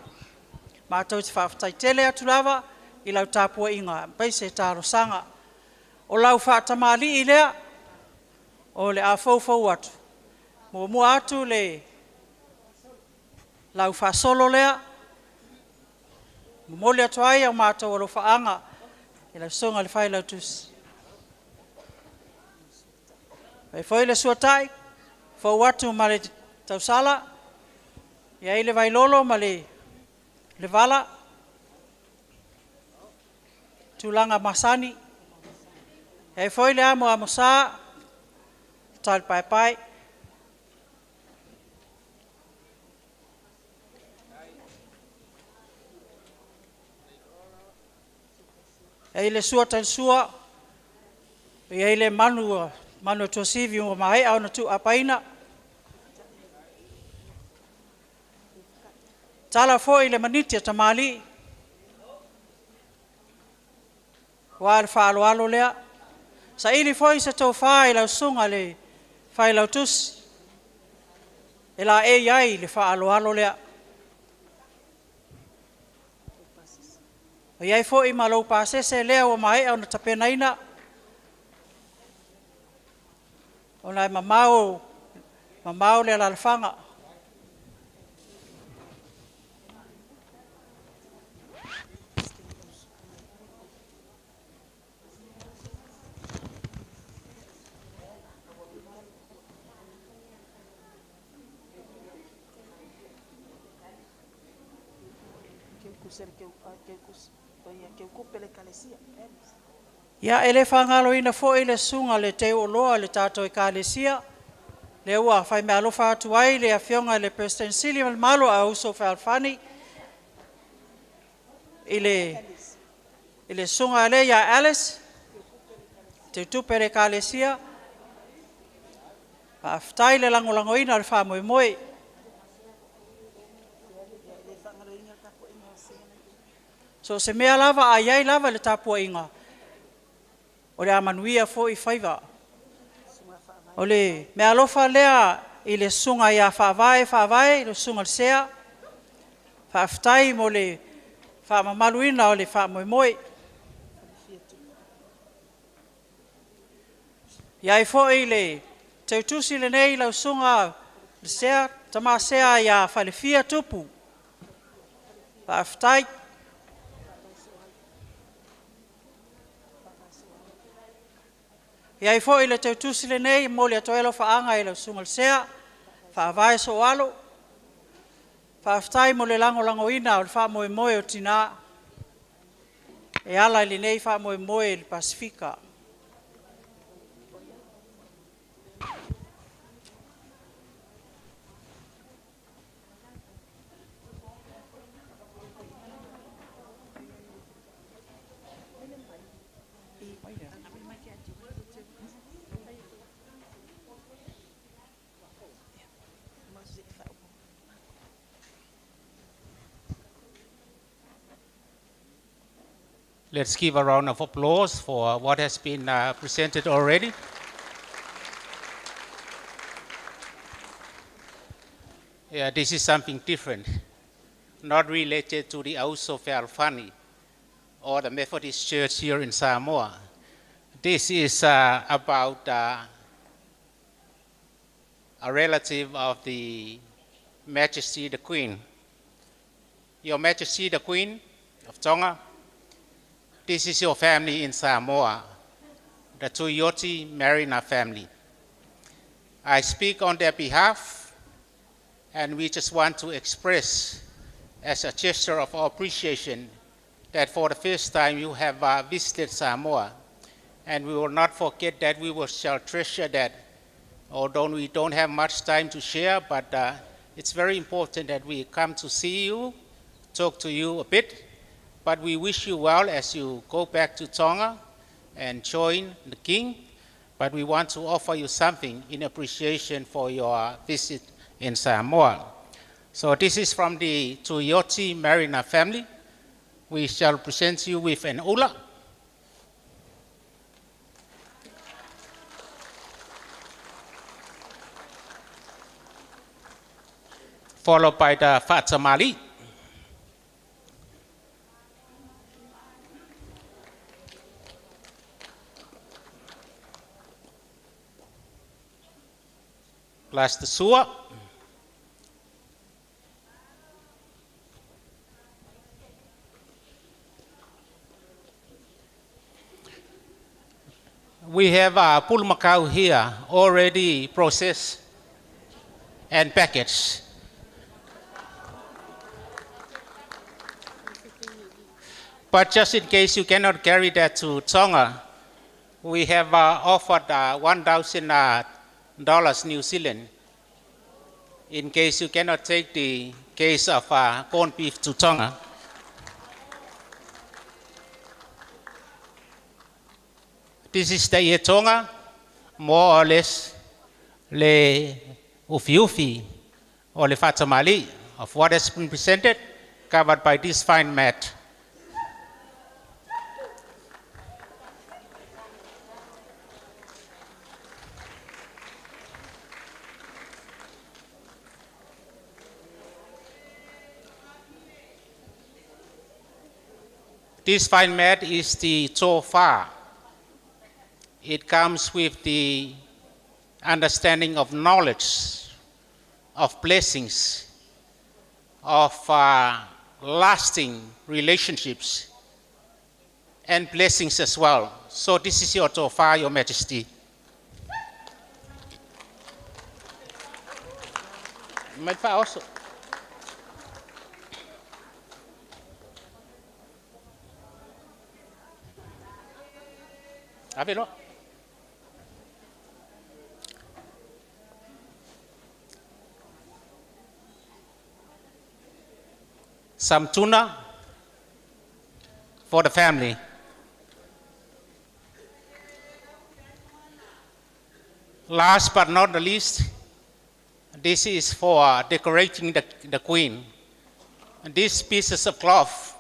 Mātou te whawhataitele atu lava I lau tāpua inga, paise tāro sanga. O lau whaatamali I lea, o le a fau atu. Mo mua atu le lau whaasolo lea, mo mole atu ai au mātou alo whaanga, I lau songa le whai lau tusi. Pai foi le suatai, fau atu ma le tausala, ia I le vailolo ma le vala, tūlanga masani, e foi le amo amosa, tal pai pai, e le sua tal sua, e le manu tosivi o mai au na tu apaina, tala foi le manitia tamali. Wa falo alo lea. Sa ili foi se tau whai lau sunga le whai lau tus. E la e iai le falo alo lea. O iai foi ma lau pasese lea o mai au na tapenaina. O nai mamau le lalfanga. Ia ele whangalo ina fo le sunga le te o loa le tātou I kālesia. Le ua whai me alofa atu ai le a whionga le President Sili malo a uso whalwhani. Ile sunga le ia Alice. Te tupe le kālesia. Pa aftai le langolango ina le wha moe moe. So se mea lava a iai lava le tāpua inga. O le amanuia fo I whaiva. O le mea lofa lea I le sunga ia whaavae, le sunga le sea. Whaaftai mo le whaamamaluina o le whaamoemoe. Iai fo I le teutusi le nei lau sunga le sea, tama sea ia whalefia tupu. Whaaftai. Iai fo I le teutusi le nei, mo le atoelo whaanga I lau sunga le sea, whaavae so alo, whaaftai mo le lango ina o le whaamoemoe o tina, e ala I le nei whaamoemoe le Pasifika. Let's give a round of applause for what has been presented already. Yeah, this is something different, not related to the Auso Whalwhani or the Methodist Church here in Samoa. This is about a relative of the Majesty the Queen. Your Majesty the Queen of Tonga, this is your family in Samoa, the Tuioti Marina family. I speak on their behalf, and we just want to express as a gesture of our appreciation that for the first time you have visited Samoa, and we will not forget that. We shall treasure that although we don't have much time to share, but it's very important that we come to see you, talk to you a bit. But we wish you well as you go back to Tonga and join the King. But we want to offer you something in appreciation for your visit in Samoa. So this is from the Tuioti Marina family. We shall present you with an ula. Followed by the Fatamali. Plus the Sua. We have a pulmakau here already processed and packaged. But just in case you cannot carry that to Tonga, we have offered $1,000 New Zealand in case you cannot take the case of corned beef to Tonga. This is the Tonga, more or less, le ufi or le fatamali of what has been presented, covered by this fine mat. This fine mat is the tofa. It comes with the understanding of knowledge, of blessings, of lasting relationships, and blessings as well. So this is your tofa, Your Majesty. Might also. Abelo. Some tuna for the family. Last but not the least, this is for decorating the queen. And these pieces of cloth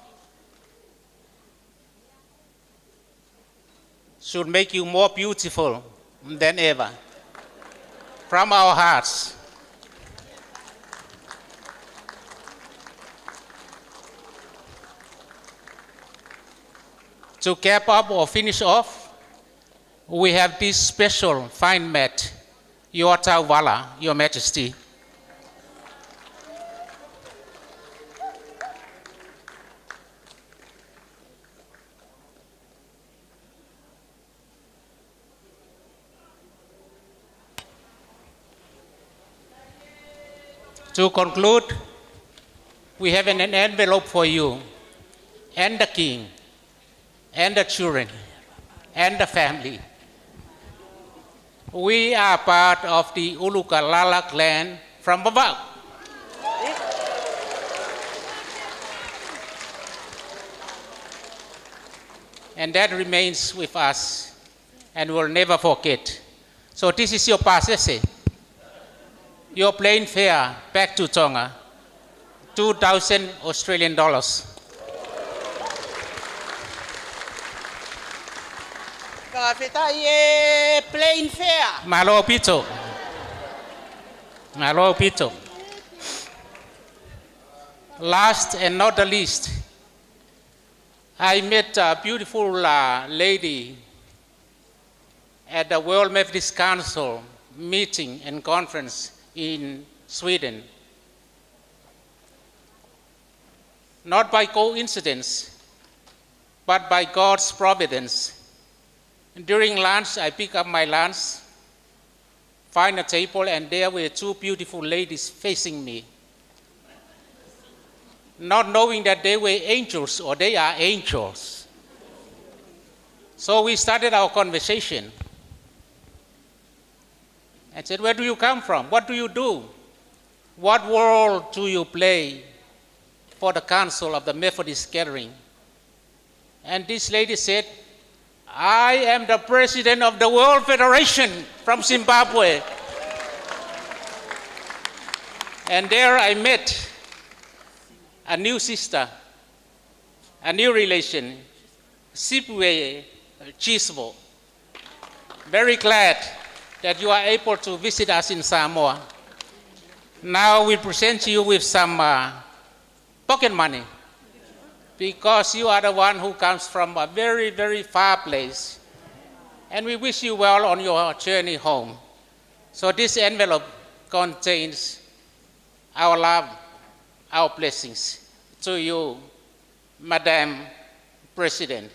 should make you more beautiful than ever. From our hearts. To cap up or finish off, we have this special fine mat, Your Tauvala, Your Majesty. To conclude, we have an envelope for you and the king and the children and the family. We are part of the Ulukalala clan from above. And that remains with us and we'll never forget. So this is your pasese. Your plane fare back to Tonga, 2,000 Australian dollars. Plane fare. Malo pito. Malo pito. Last and not the least, I met a beautiful lady at the World Methodist Council meeting and conference in Sweden. Not by coincidence, but by God's providence. During lunch, I pick up my lunch, find a table, and there were two beautiful ladies facing me. Not knowing that they were angels or they are angels. So we started our conversation. and said, "Where do you come from? What do you do? What role do you play for the Council of the Methodist Gathering?" And this lady said, "I am the president of the World Federation from Zimbabwe." And there I met a new sister, a new relation, Sipwe Chisvo. Very glad that you are able to visit us in Samoa. Now we present you with some pocket money, because you are the one who comes from a very, very far place. And we wish you well on your journey home. So this envelope contains our love, our blessings to you, Madam President.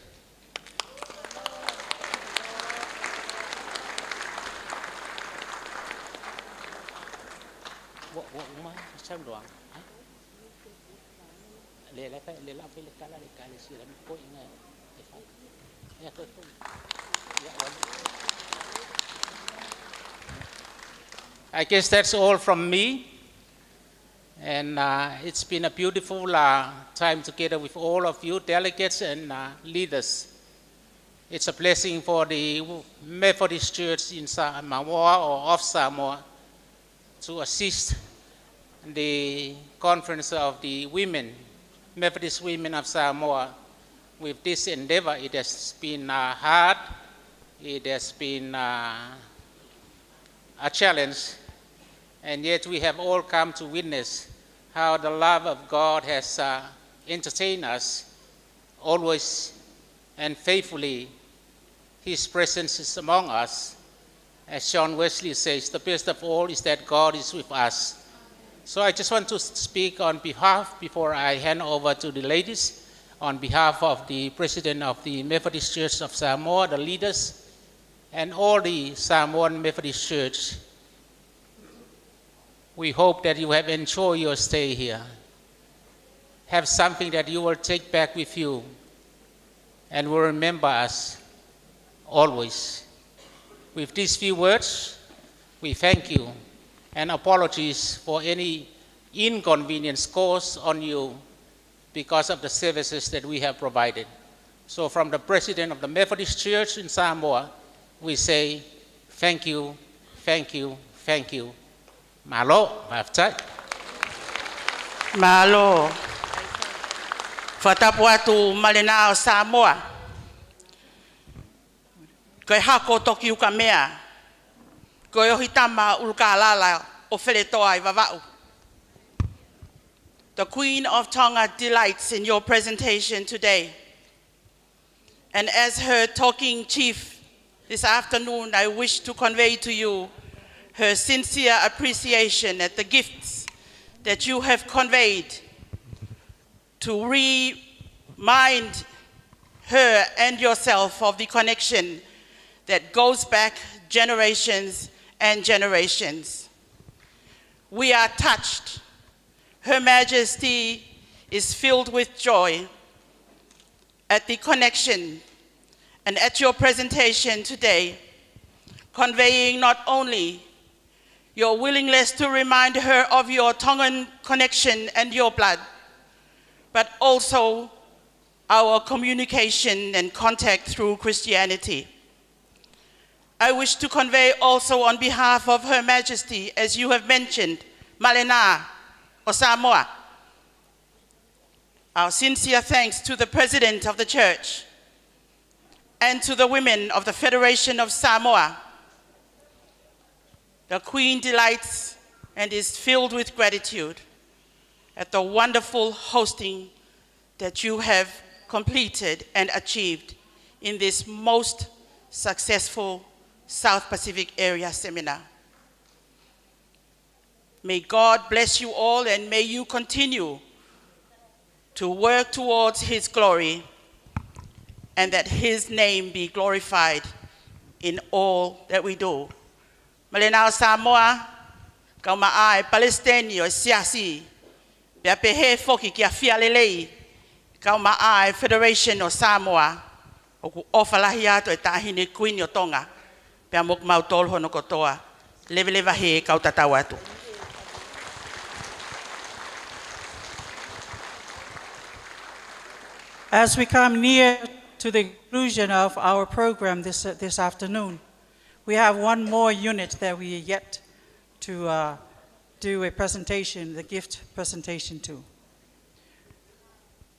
I guess that's all from me. And it's been a beautiful time together with all of you delegates and leaders. It's a blessing for the Methodist Church in Samoa or of Samoa to assist the conference of the women, Methodist women of Samoa, with this endeavor. It has been hard. It has been a challenge. And yet we have all come to witness how the love of God has entertained us always and faithfully. His presence is among us. As John Wesley says, the best of all is that God is with us. So I just want to speak on behalf, before I hand over to the ladies, on behalf of the President of the Methodist Church of Samoa, the leaders, and all the Samoan Methodist Church. We hope that you have enjoyed your stay here. Have something that you will take back with you and will remember us always. With these few words, we thank you and apologies for any inconvenience caused on you because of the services that we have provided. So from the President of the Methodist Church in Samoa, we say thank you, thank you, thank you. Malo, Maftai. Malo. Fatapuatu Malenao Samoa. Koe hako toki uka mea. Koe ohitama ulkalala o wheletoa I vavau. The Queen of Tonga delights in your presentation today. And as her talking chief this afternoon, I wish to convey to you her sincere appreciation at the gifts that you have conveyed to remind her and yourself of the connection that goes back generations and generations. We are touched. Her Majesty is filled with joy at the connection and at your presentation today, conveying not only your willingness to remind her of your Tongan connection and your blood, but also our communication and contact through Christianity. I wish to convey also on behalf of Her Majesty, as you have mentioned, Malena o Samoa, our sincere thanks to the President of the Church and to the women of the Federation of Samoa. The Queen delights and is filled with gratitude at the wonderful hosting that you have completed and achieved in this most successful South Pacific Area Seminar. May God bless you all, and may you continue to work towards His glory, and that His name be glorified in all that we do. Malenao Samoa, kau maai Palestine o siasi, bea pehe foki kia fialelei, kau maai Federation o Samoa, o ku ofalahi ato e tahine Queen o Tonga, bea mok mautol hono kotoa. Leve leva he kau tatau atu. As we come near to the conclusion of our program this afternoon, we have one more unit that we are yet to do a presentation, the gift presentation to.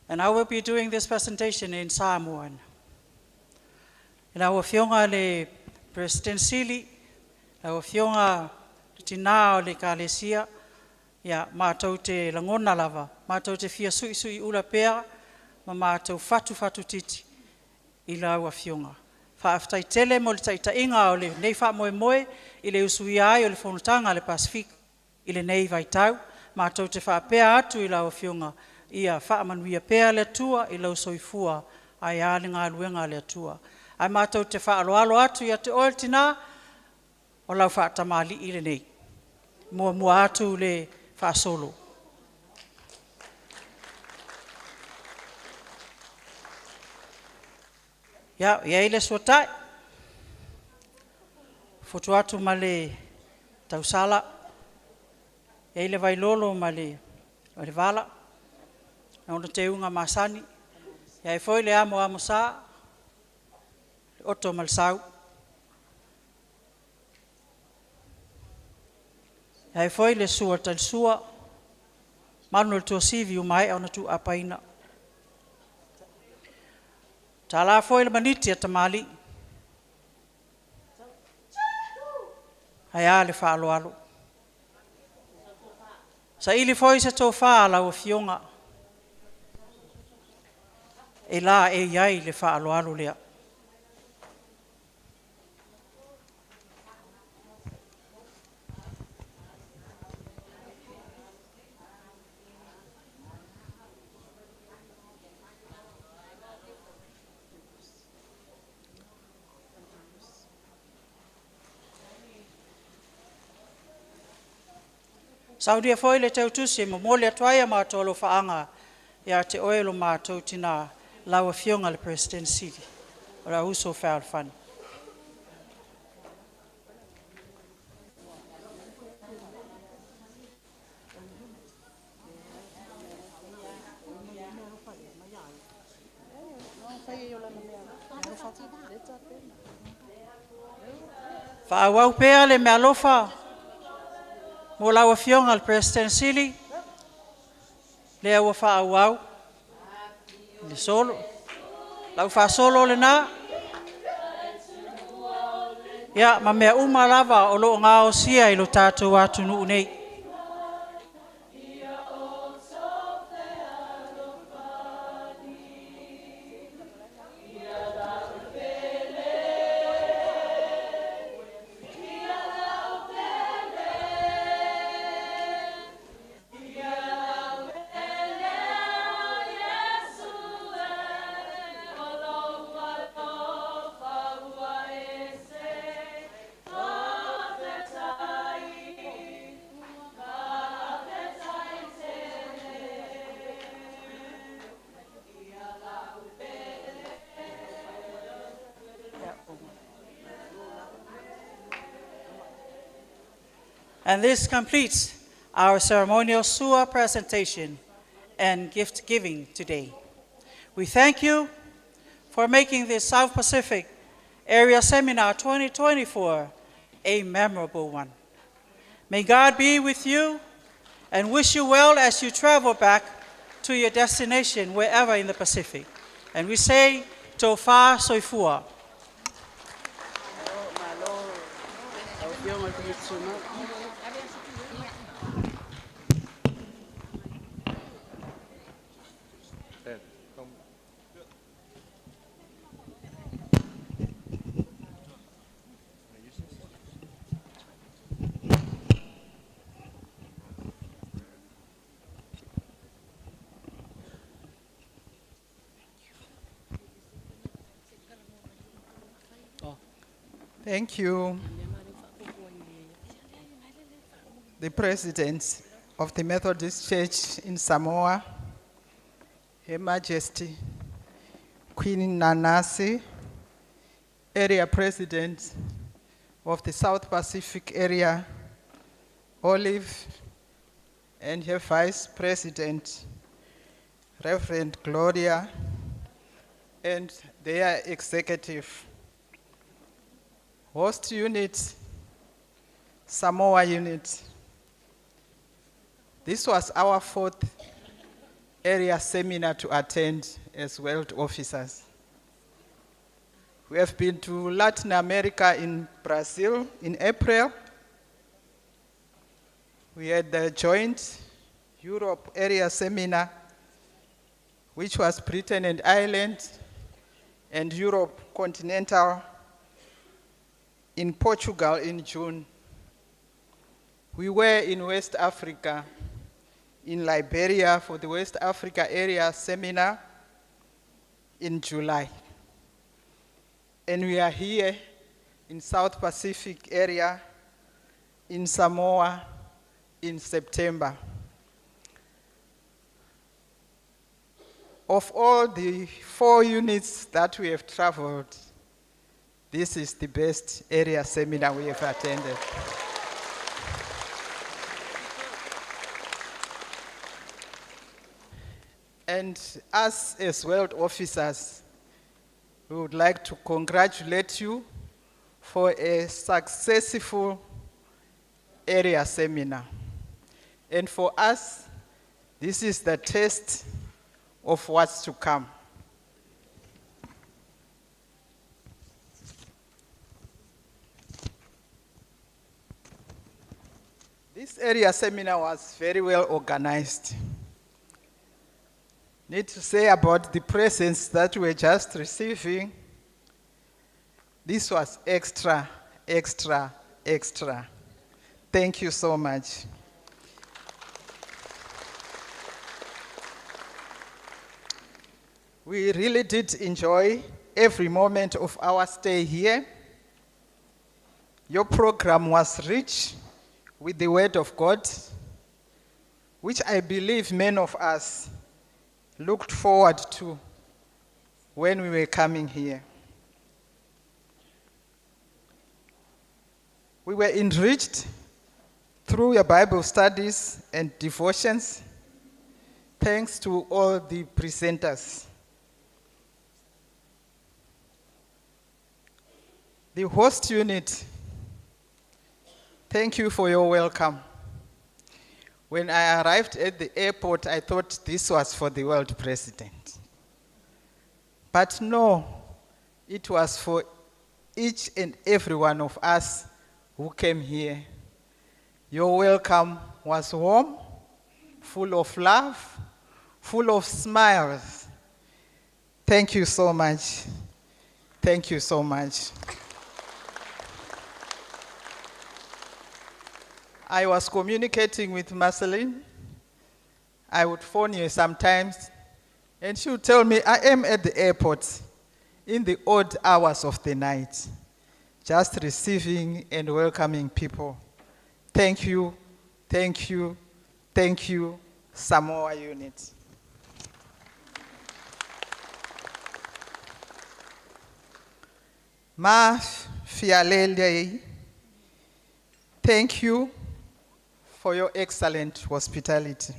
And I will be doing this presentation in Samoan. And I will fionga le President Sili, I will fionga tinao le kalesia, ya mātou te langona lava, mātou te fia sui sui ula pēra, ma mātou fatu titi i la ua fionga. Whaaftai tele mo le taita inga o le nei wha moe moe, i le usui ai o le whanutanga le Pasifik, i le nei vai tau, mātou te whaapea atu i la ua fionga, ia whaamanuia pēa le tua i lau soifua, ai āle ngā luenga le tua. Ai mātou te whaaloalo atu i te oel tina, o lau whaatamali i le nei. Mua atu le whaasolo. Ia ile suatai. Fotu atu ma le tausala. Ia ile vailolo ma le vala. Na ona te unga masani. Ia e foi le amo sa. Le oto mal sau. Ia e foi le sua tal sua. Manu le tua sivi umai ona tu apaina. Tala foi le maniti at tamali. Ai ale fa alo. Sa ili foi se tofa la o fionga. E la e iai le fa alo lea. Saudia foi le tau tusi mo mole atuaya mātolo whaanga ia te oelo mātou tina laua fionga le President City. Ora uso whaal whani. Whaawau pēa le mea lofa. Mo laua fionga al President Sili, lea ua whaauau, le solo, lau wha solo le nā. Ia, ma mea uma lava o loo ngā o sia i lo tātou atu nuu nei. And this completes our ceremonial SUA presentation and gift giving today. We thank you for making this South Pacific Area Seminar 2024 a memorable one. May God be with you and wish you well as you travel back to your destination wherever in the Pacific. And we say, Tofa Soifua. Thank you, the President of the Methodist Church in Samoa, Her Majesty Queen Nanasi, Area President of the South Pacific area, Olive, and her Vice President, Reverend Gloria, and their executive. Host unit, Samoa unit. This was our 4th area seminar to attend as world officers. We have been to Latin America in Brazil in April. We had the joint Europe area seminar, which was Britain and Ireland, and Europe continental in Portugal in June. We were in West Africa, in Liberia for the West Africa area seminar in July. And we are here in South Pacific area in Samoa in September. Of all the 4 units that we have traveled, this is the best area seminar we have attended. And us as world officers, we would like to congratulate you for a successful area seminar. And for us, this is the test of what's to come. This area seminar was very well organized. Need to say about the presents that we're just receiving. This was extra, extra, extra. Thank you so much. We really did enjoy every moment of our stay here. Your program was rich with the Word of God, which I believe many of us looked forward to when we were coming here. We were enriched through your Bible studies and devotions, thanks to all the presenters. The host unit, thank you for your welcome. When I arrived at the airport, I thought this was for the world president. But no, it was for each and every one of us who came here. Your welcome was warm, full of love, full of smiles. Thank you so much. Thank you so much. I was communicating with Marceline. I would phone you sometimes, and she would tell me, I am at the airport in the odd hours of the night, just receiving and welcoming people. Thank you, thank you, thank you, Samoa unit. Ma Fialele, thank you for your excellent hospitality.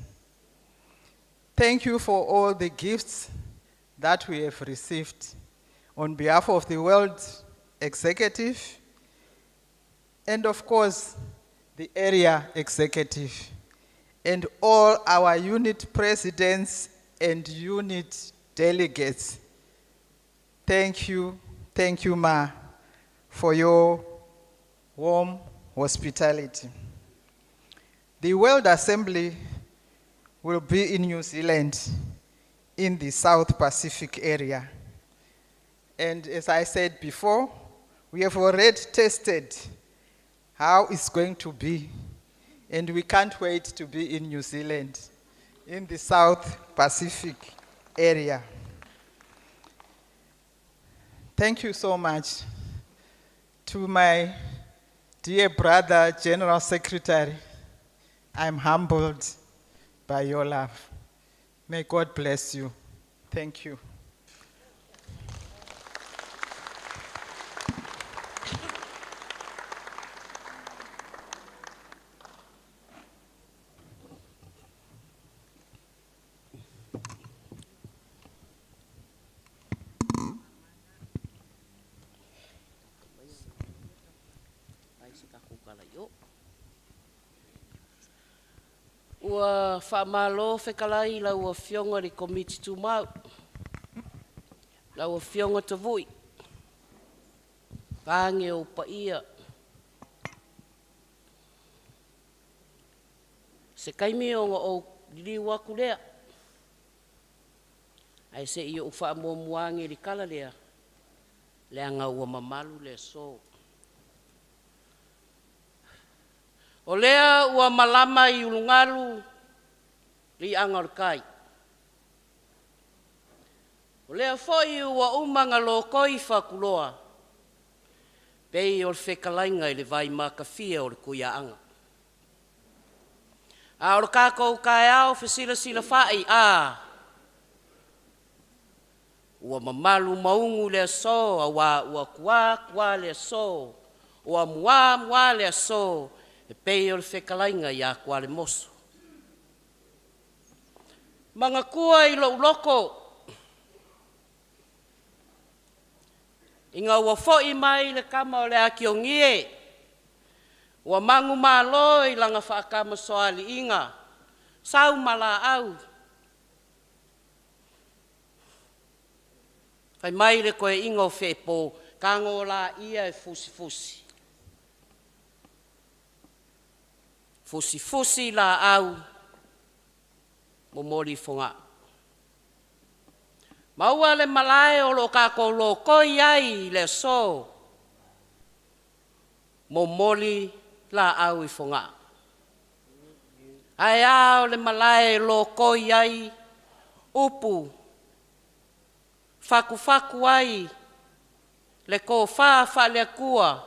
Thank you for all the gifts that we have received on behalf of the World Executive and of course the area executive and all our unit presidents and unit delegates. Thank you, Ma, for your warm hospitality. The World Assembly will be in New Zealand in the South Pacific area. And as I said before, we have already tested how it's going to be. And we can't wait to be in New Zealand, in the South Pacific area. Thank you so much to my dear brother, General Secretary. I'm humbled by your love. May God bless you. Thank you. Ua whaamalo whekalai la ua whionga ri komiti tu mau. La ua whionga te vui. Pānge o paia. Se kaimi o ngā o diri waku lea. Ai se i o whaamua muange ri kala lea. Lea ngā ua mamalu lea so. O lea ua malama I ulungalu li angarkai. O lea foi ua umanga lokoi whakuloa. Pei o le whekalainga I le vai makawhia o le kuiaanga. A o le kākou kai au whesila sila whai ua mamalu maungu lea so, a ua kua lea so, ua mua lea so, e pei o le whekalainga I a kua le moso. Manga kua I lo uloko. Inga ua foi mai le kama o le aki o ngie. Ua mangu malo I langa whaakama soali inga. Sau mala au. Kai mai le koe inga o whepo, ka ngō ia e fusi fusi. Fusi fusi la au, mo mori fonga. Maua le malae o lo kako lo koi ai le so, mo mori la au I fonga. Ai au le malae lo koi ai, upu, faku ai, le ko fa le kua,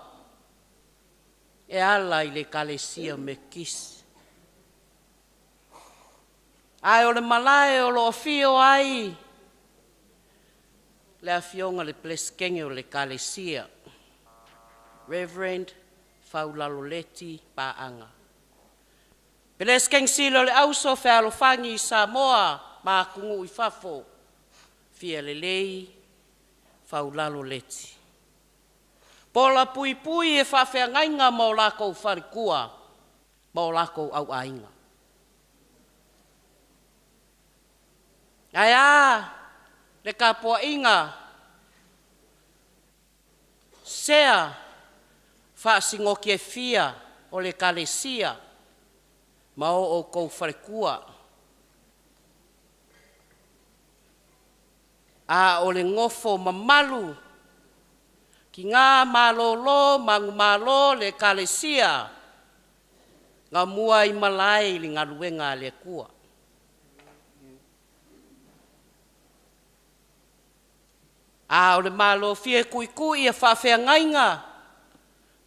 e ala I le kalesia me kisi. Ai o le malae o lo fio ai, le afionga le pleskenge o le kalesia. Reverend Faulaloleti Paanga. Pleskeng silo le auso fe alofangi Samoa ma kungu I fafo. Fia le lei Faulaloleti. Pola pui pui e whawhea ngainga mo lako wharikua, mo lako au ainga. Aia, le kapua inga, sea, whaasingoki e fia o le kalesia, ma o kou wharikua. A o le ngofo mamalu, ki ngā malolo, mangu malo le kalesia, ngā mua I malai li ngā luenga le kua. A o le malo fie kui e whawhea ngainga,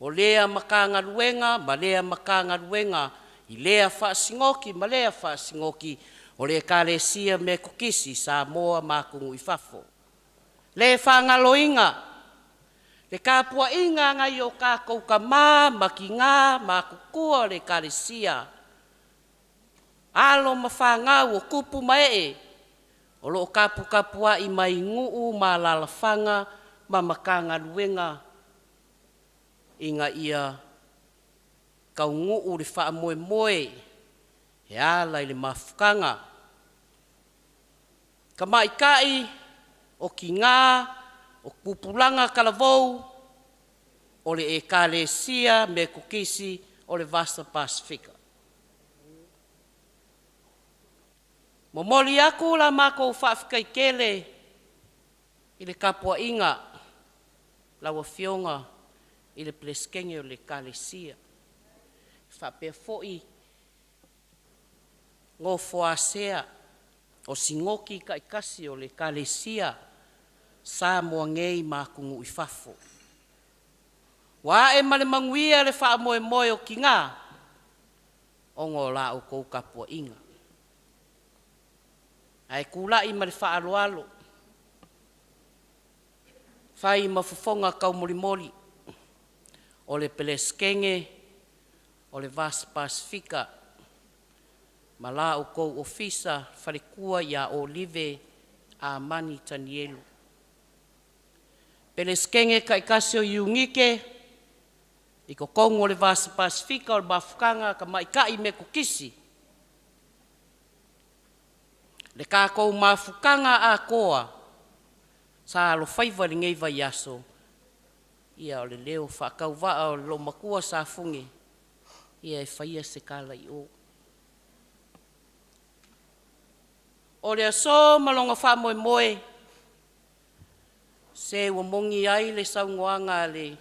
o lea maka ngā luenga, ma lea maka ngā luenga, I lea whaasingoki, ma lea whaasingoki, o le kalesia me kukisi Samoa makungu I fafo. Le whangaloinga, le kāpua inga ngai o kākou ka maki ngā kukua le kalesia. Alo mawhangau o kupu mae o lo kapua I mai nguu ma lalawhanga ma makanga luenga. Inga ia kau nguu le wha moe moe he ala I le mafukanga. Ka maikai o ki ngā o pupulanga kalavou, o le e kalesia me kukisi o le Vasa Pasifika. Momoli aku la mako whaafikai kele I le kapua inga, lawa fionga I le pleskenge o le kalesia. Whapea foi ngō whoasea o singoki ka ikasi o le kalesia, sa moa ngei makungu I fafo. Wa e male manguia le wha moe moe o ki ngā, o ngō la o kou kapua inga. Ai kula I male wha alo. Whai mafufonga kau morimori, o le peleskenge, o le Vasa Pasifika, ma la o kou ofisa wharekua ia Olive a Mani Tanielu. Peleskenge ka ikasi o iungike, I ko kongo le vasa Pasifika o le mafukanga ka maikai me kukisi. Le kākou mafukanga a koa, sa alo whaiva le ngei vai aso. Ia o le leo whakau waa o lo makua sa fungi. Ia e whaia se kala i o. O le aso malonga wha moe moe. Se ua mongi ai le saungoanga le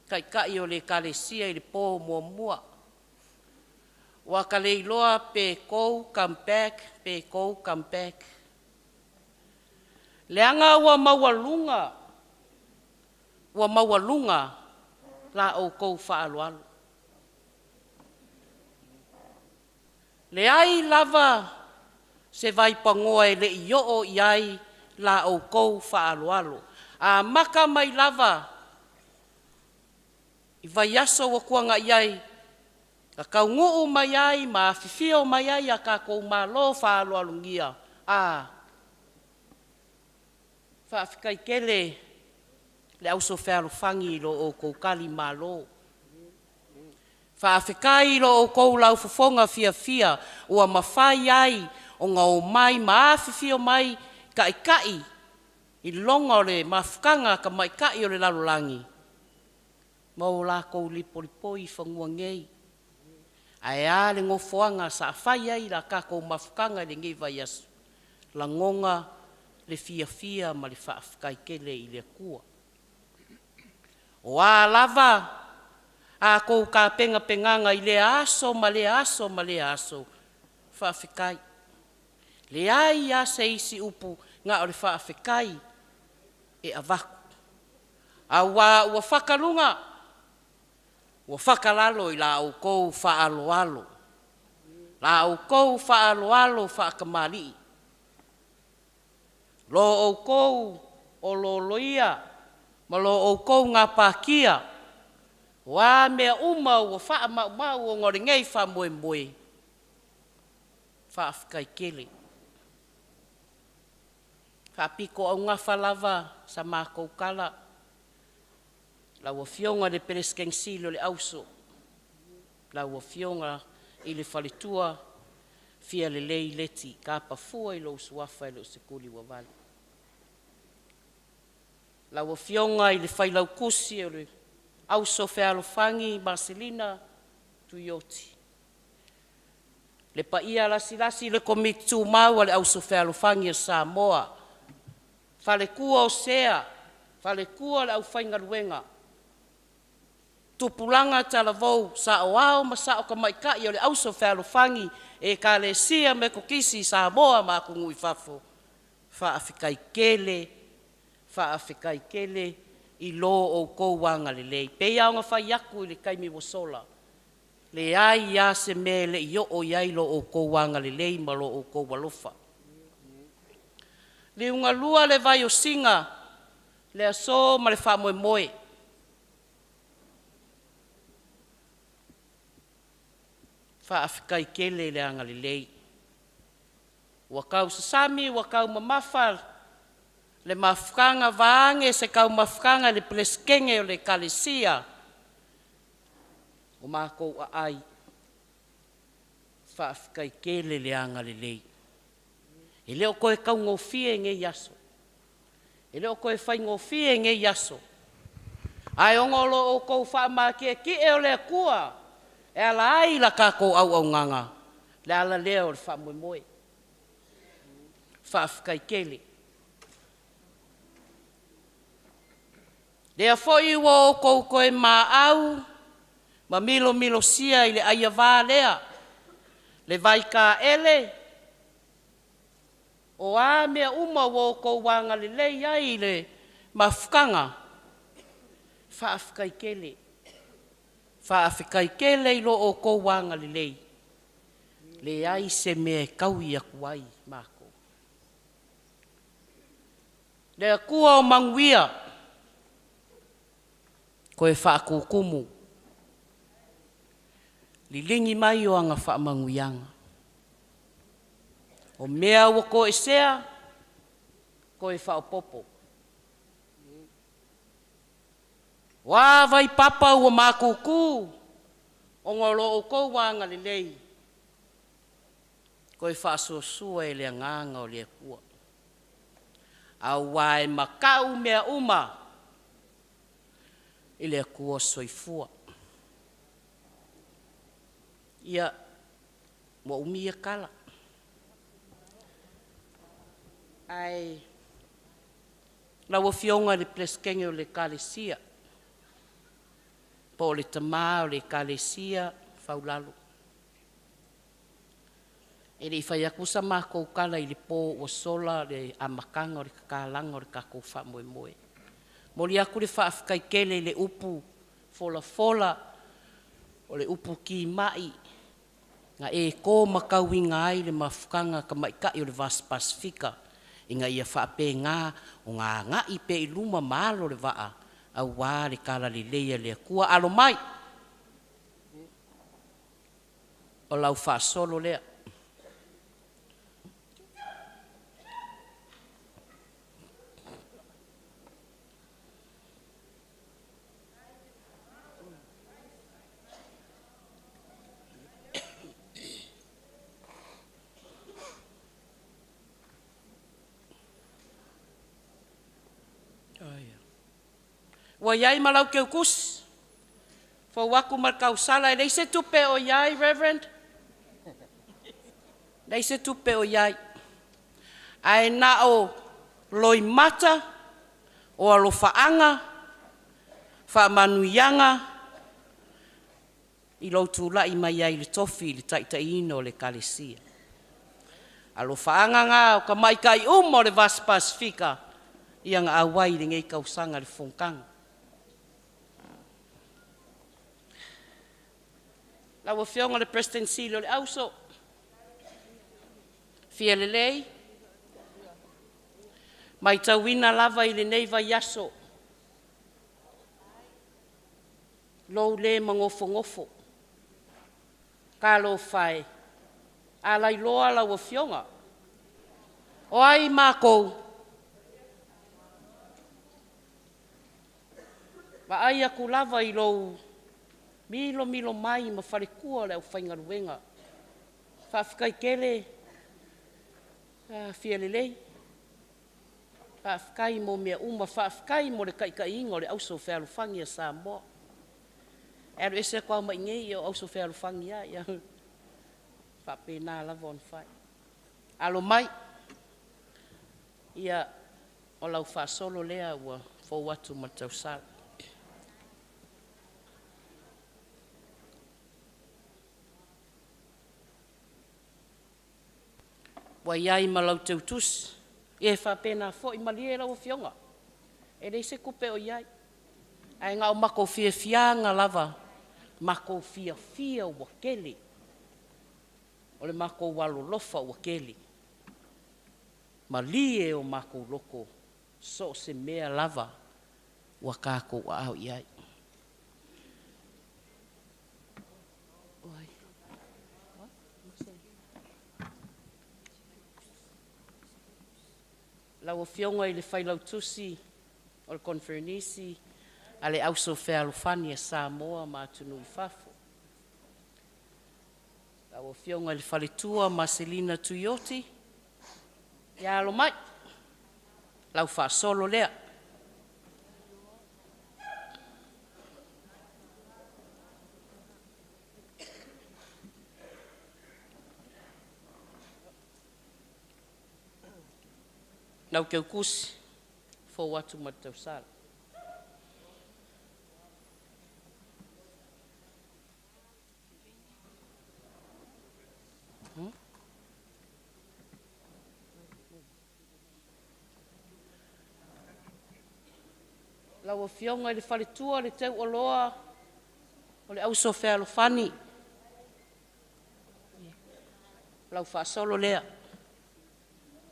kai o le kalesia i le pō mua mua. Wa ka le iloa pe kou come back, pe kou come back. Le anga ua mawalunga la o kou whaalualu. Le ai lava se vai pangoa e le i o iai la o kou whaalualu. A maka mai lava i vai aso wa kuanga iai. Ka kaunguu mai ai, ma fifio mai ai a ka kou malo whaalualungia. Whaafikai kele le auso whaalufangi lo o kou kali malo. Whaafikai lo o kou lau fufonga fia ua mawhai ai o ngau mai ma fifio mai kai i longa o le mafukanga ka mai kai o le lalulangi. Mau la kou lipo i whangua ngei. Ai a le ngofoanga sa whai ai la ka kou mafukanga le ngei vai asu. La ngonga le fia ma le whaafikai kele i le kua. O a lava a kou ka penganga i le aso ma le aso. Whaafikai. Le ai a se isi upu ngā o le whaafikai e avaku. A ua whakalunga. Ua whakalalo i la au kou whaaloalo. La au kou whaaloalo whaakamari. Lo au kou o lo loia. Ma lo au kou ngā pākia. Wa mea uma ua whaamau o ngore ngei whamoe. Whaafikai kele. Whaapiko au ngā whalava sa mākou kala. La ua fionga le pereskeng silo le auso. La ua fionga i le whalitua fia le lei leti. Ka pafua i lo usuafa i lo sekuli wa vali. La ua fionga i le whailau kusi o le auso Fealofangi Marcelina Tuyoti. Le paia lasi le komitu mau le auso Fealofangi Samoa. Fale kua o sea, fale kua le au whaingaruenga. Tupulanga talavou sa oao ma sa o ka maikai o le auso Fealofangi e ka le sia me kokisi Samoa ma kungu i fafo. Whaafikai kele i lo o kouanga le lei. Pea o ngā whai aku i le kaimi wasola. Le ai ia se me le i o iai lo o kouanga le lei ma lo o kouwalofa. Le unga lua le vai o singa, le aso ma le wha moe. Whaafikai kele le anga le lei. Wakau sasami, wakau mamawhal, le mafukanga vaange se kau mafukanga le pleskenge o le kalesia. O mākou a ai. Whaafikai kele le anga le lei. E leo koe kau ngofie nge yaso. E leo koe whai ngofie nge yaso. Ai ongolo o kou whaamake ki e o le kua. E ala ai la kako au nganga. Le ala leo le whaamoe. Whaafikai kele. Lea foi o kou koe mā au. Ma milo sia i le aia vā lea. Le vai ka ele. O a mea uma o kou wanga le lei ai le mafukanga. Whaafikai kele. Whaafikai kele i lo o kou wanga le lei. Le ai se mea kaui aku ai mako. Le akua o manguia. Koe whaakukumu. Lilingi mai o anga whaamanguianga. O mea ua ko e sea, ko e whaopopo. Wā vai papa ua mākūkū, o ngolo o kou wanga le lei. Koe whaasosua e lea nganga o lea kua. Au wae makau mea uma, i lea kua soifua. Ia, mo umia kala. Ai, lawa fionga le pleskenge o le kalesia. Po le tamā o le kalesia faulalu. E le whai akusa mākou kala i le pō o sola le amakanga o le kakalanga o le kakou wha moe moe. Mo li aku le whaafikai kele le upu fola fola o le upu ki mai. Nga e kō makau inga ai le mafukanga ka maikai o le Vas Pasifika. Inga ia whaape ngā o ngā ngā i pe i luma malo le waa. Au wā le kala le leia le kua alo mai. O lau wha solo lea. Wa iai malau ke ukus. Fa waku mal kausala. Nei se tupe o iai, Reverend? Nei se tupe o iai. Ai na o loi mata, o alo faanga, fa manuianga, i loutu la i mai ai le tofi, le taitaino le kalesia. Alo faanga ngā o ka maikai umo le Vas Pasifika, ia ngā awai le ngei kausanga le fongkanga. Lawa fionga le presidency lo le auso. Fia le lei. Mai tauina lava i le neiva yaso. Lou le mangofo ngofo. Ka lo fai. Alai loa lawa fionga. O ai mākou. Wa ai aku lava i lou milo mai ma whare kua leo whaingaruenga. Whaafikai kele, fia lelei. Whaafikai mo mea uma, whaafikai mo le kaikai ingo le auso whealufangi a Samoa. Ero ese kwa mai ngei o auso whealufangi a, ia. Whaape nā lava on whai. Alo mai, ia o lau whaasolo lea ua fau atu matau sala. Wa iai malau teu tus, e whapena fo i malie lau fionga. E rei se kupe o iai. Ai ngā o mako fia fianga lava, mako fia fia ua keli. O le mako walo lofa ua keli. Malie o mako loko, so se mea lava, ua kako wa au iai. Lau fionga i le whailau tusi o le konferenisi a le auso whealofani a Samoa ma tunu i whafo. Lau fionga i le whaletua ma Selina Tuioti. Ia alo mai. Lau whaasolo lea. Nau ke ukusi, fo watu matau sala. Lau o fionga i le whaletua, le tau oloa, o le auso whealofani. Lau whaasolo lea.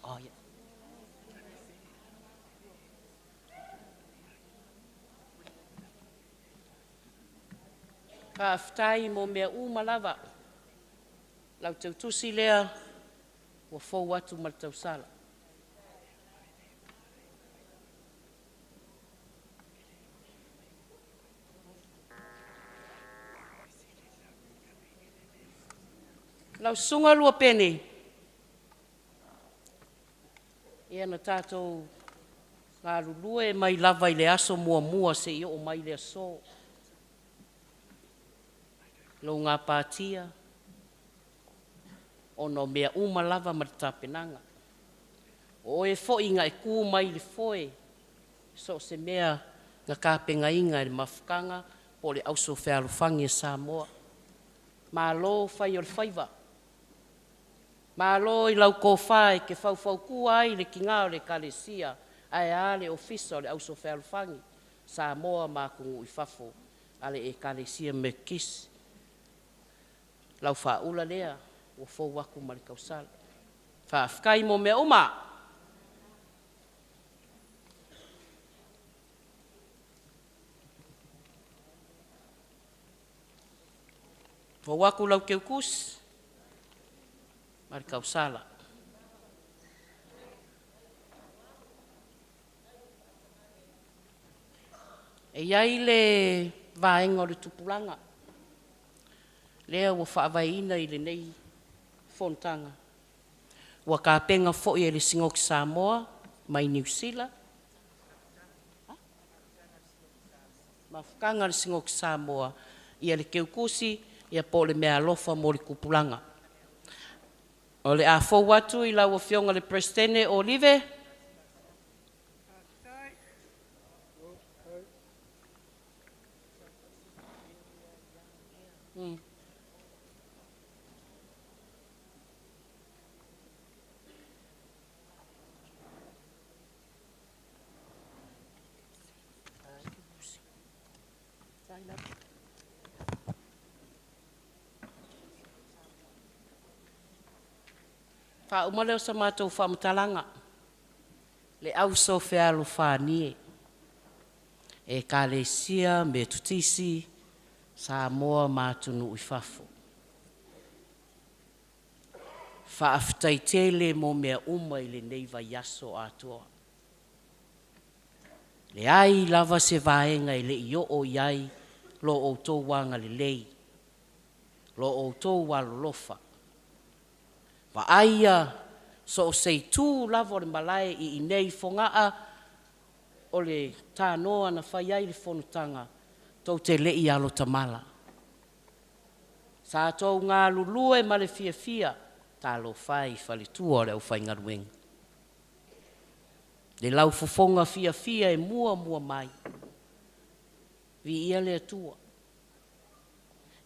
Oh, yeah. Ka aftai mo mea malava. Lau tau tusi lea, wa fau watu matau sala. Lau sunga lua pene. Ia na tātou ngā lulue mai lava i le aso mua se i o mai le aso. Lo ngā pātia. Ono mea uma lava ma te tāpenanga. O e fo inga e kū mai le foe. So se mea ngā kāpenga inga e mafukanga po le auso whealufangi e Samoa. Mālo whai o le whaiva. Mālo i lau kō whae ke whau kua ai le kinga o le kalesia ai a le ofisa o le auso whealufangi. Samoa mākungu i whafo ale e kalesia me kisi. Lau whaula lea o fo waku ma le kausala. Whaafkai mo mea uma. Fo waku lau keu kus. Ma le kausala. E iai le vaenga o le tupulanga. Lea ua whaavaina i le nei fontanga. Ua ka penga fo i le singoki Samoa, mai New Zealand. Mafukanga le singoki Samoa, ia le keukusi, ia po le mea alofa mo le kupulanga. O le a fo watu i la ua fionga le Presidente Olive. Fa umaleo sa mātou whamutalanga. Le auso whealu whānie. E kalesia me tutisi Samoa mātunu i whafo. Whaaftaitele mo mea uma i le neiva yaso atoa. Le ai lava se vaenga i le io o iai lo o tō wanga le lei. Lo o tō walolofa. Wa aia so sei tū lavo le malae i nei fongaa o le tānoa na whai ai le whonutanga tau te lei alo tamala. Sa tau ngā lulue ma le fia tā lo whai whale tua o le au whai ngaruenga. Le lau fofonga fia e mua mai. Vi ia le atua.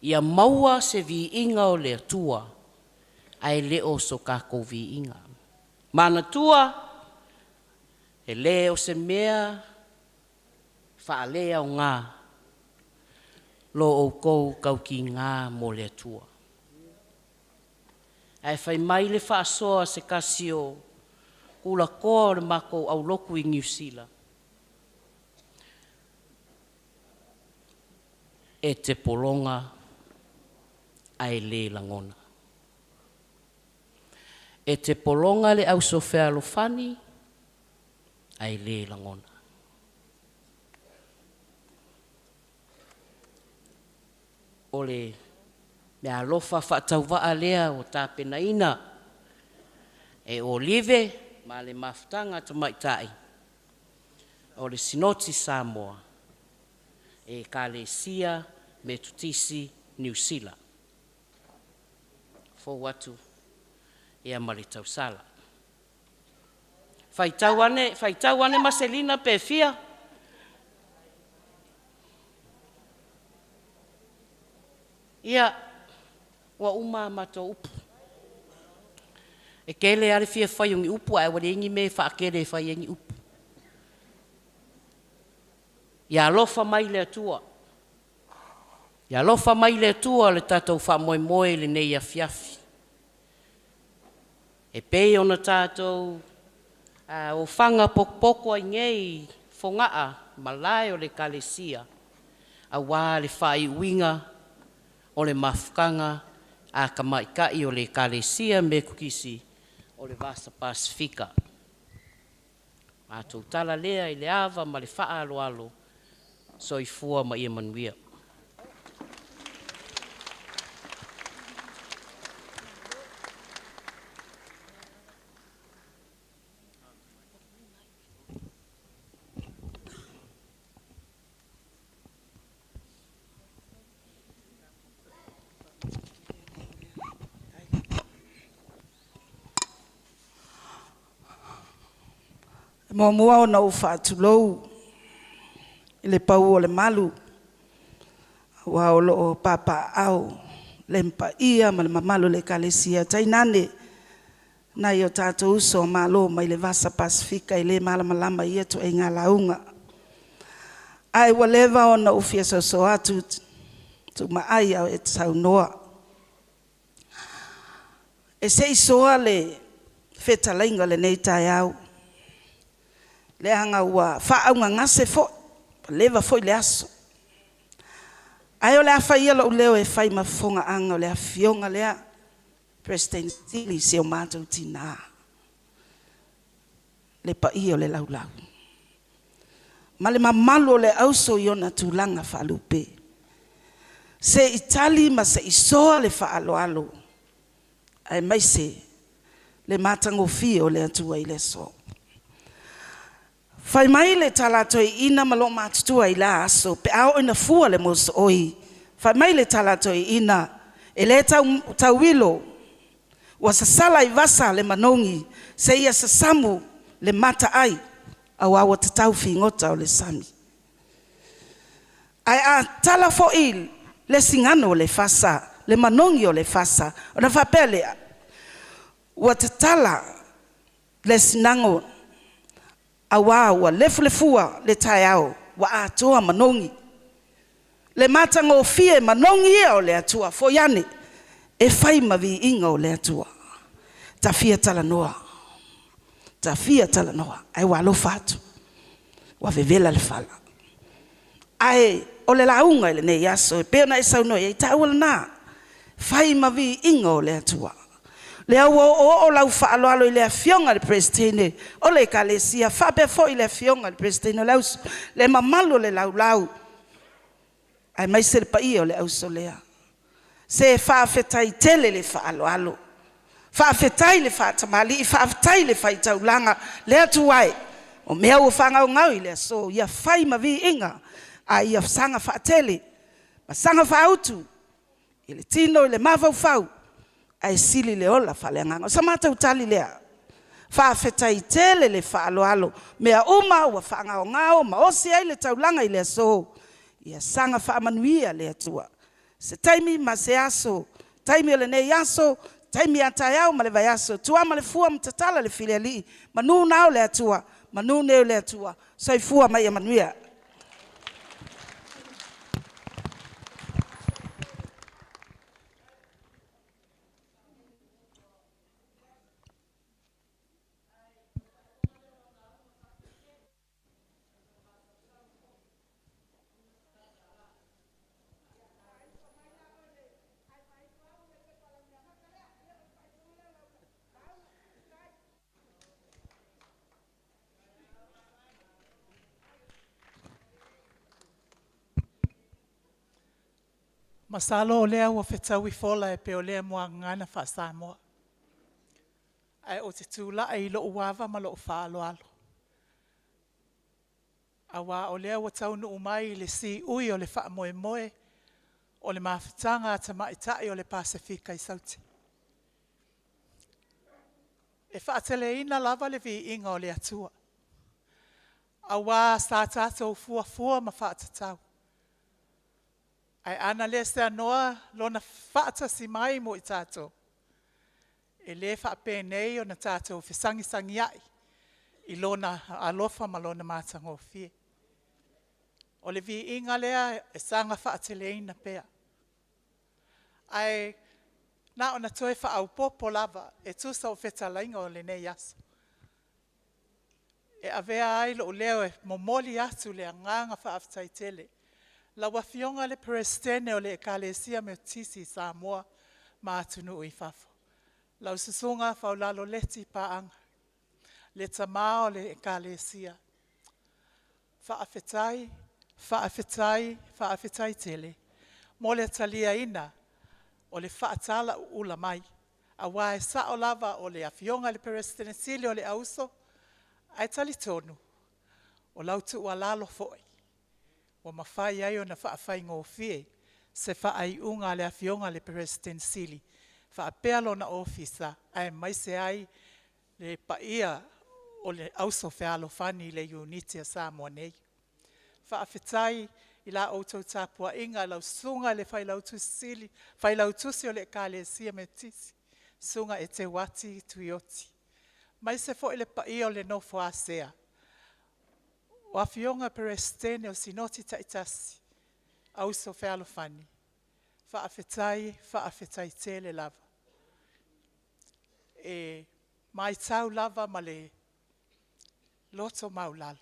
Ia maua se vi inga o le atua. Ai leo so kako vi inga. Mana tua, e leo se mea, whaalea o ngā, lo o kou kau ki ngā mo le tua. Ai whai mai le whaasoa se kasio, kula koa le mako au loku i New Zealand. E te polonga, ai le langona. E te polonga le au so whealofani, ai le langona. O le mea alofa whaatauwaa lea o tāpenaina, e Olive, ma le mafutanga tamaitai, o le Sinoti Samoa, e Kalesia me tutisi New Zealand. Fo watu. Ia mali tau sala. Faitau ane Marcelina pe fia. Ia wa uma mato upu. E kele ale fia fai ungi upu ai wale ingi me fa kele fai ingi upu. Ia lofa mai le atua. Ia lofa mai le atua le tatou fa moe le nei a fiafi. E pei ona tātou o whanga pokpoko ai ngei whongaa malai o le kalesia a wā le whai winga o le mafukanga a kamaikai o le kalesia me kukisi o le Vasa Pasifika. Mātou tala lea i le awa ma le wha alo so i fua ma ia manuia. Mo mua ona o whaatulou. I le pau o le malu. Wa o lo papa au. Le mpa ia ma le mamalu le kalesia. Tainane. Na i o tātou uso malo mai le vasa Pasifika i le malamalama ia tu e ngā launga. Ai wa lewa ona ufia so atu tu maai au e tau noa. E se isoa le whetalainga le nei tai au. Le hanga ua whaaunga ngase fo, lewa fo i le aso. Ai o le a whaia lo leo e whai mafonga anga o le a fionga lea. President Tili se o mātou tina. Le pa i o le laulau. Ma le mamalo le auso i ona tūlanga whaalupe. Se itali ma se isoa le whaaloalo. Ai mai se le mātango fio le atua i le so. Whai mai le talato i ina malo mātutua i la aso. Pe ao ina fua le moso oi. Whai mai le talato i ina. E le tau wilo. Wa sasala i vasa le manongi. Se ia sasamu le mata ai. Au awa tatau ngota o le sami. Ai a tala fo il. Le singano o le fasa. Le manongi o le fasa. O na whapele. Wa tatala le sinango. Awa wa lefua le tai au. Wa atoa manongi. Le matango fie manongi o le atua. Fo yane. E fai mavi inga o le atua. Ta fia tala noa. Ta fia tala noa. Ai walo fatu. Wa vevela le fala. Ai o le launga le ne yaso. E peo na e sauno e ta ula na. Fai mavi inga o le atua. Le au o lau whaalo alo i le fionga le prestene. O le kalesia. Whape fo i le fionga le prestene. Le mamalo le lau. Ai mai se le pa i o le auso lea. Se whaafetai tele le whaalo alo. Whaafetai le whaatamali. Whaafetai le whaitaulanga. Le atu ai. O mea ua whangau ngau i le so. Ia whai mavi inga. A ia sanga whaatele. Ma sanga whaautu. I le tino i le mawau whau. Ai sili le ola whale nganga. Sa mata utali lea. Whaafetai tele le whaalo alo. Mea uma ua whangau ngau. Ma osi ai le taulanga i le so. Ia sanga whaamanuia le atua. Se taimi ma se aso, taimi ole ne yaso, taimi atai au ma le vai aso, tua ma le fua mtatala le file ali, manu nao le atua, manu neo le atua, sai fua mai a manuia. Masalo o lea ua whetau I fola e pe o lea mua ngana wha Samoa. Ai o te tūla ai lo uawa ma lo whaalo alo. Awa o lea ua tau nu umai le si ui o le wha moe moe o le mawhitanga ata maitai o le Pasifika I sauti. E wha atele ina lava le vi inga o le atua. Awa sa tātou fua ma wha atatau. Ai ana le se anoa lona whaata si mai mo I tātou. E le whaape nei o na tātou whisangi ai. I lona alofa ma lona mātango fie. O le vi inga lea e sanga whaatele ina pea. Ai na ona toe whaau popo lava e tusa o whetalainga o le nei aso. E avea ai lo leo e momoli atu le nganga whaaftai tele. La wafionga le prestene o le ekalesia me tisi Samoa ma atunu I fafo. La ususunga faulalo leti paanga. Le tamao le ekalesia. Faafetai tele. Mo le talia ina o le faatala ula mai. Awa e sa o lava o le afionga le prestene sili o le auso. Ai tali tonu. O lautu walalo foi. O mawhai ai o na whaafai ngō fie, se whaai unga le awhionga le President Sili. Whaapea lo na ofisa, ai mai se ai le paia o le auso fealofani le Uniti a Samoa nei. Whaafetai i la outou tāpua inga lau sunga le whailautu sili, whailautusi o le kālesia me tisi, sunga e te wati tuioti. Mai se fo le paia o le nofo asea. O awhionga perestene o sinoti taitasi, auso fealofani. Whaafetai tele lava. E mai tau lava ma le loto maulalo.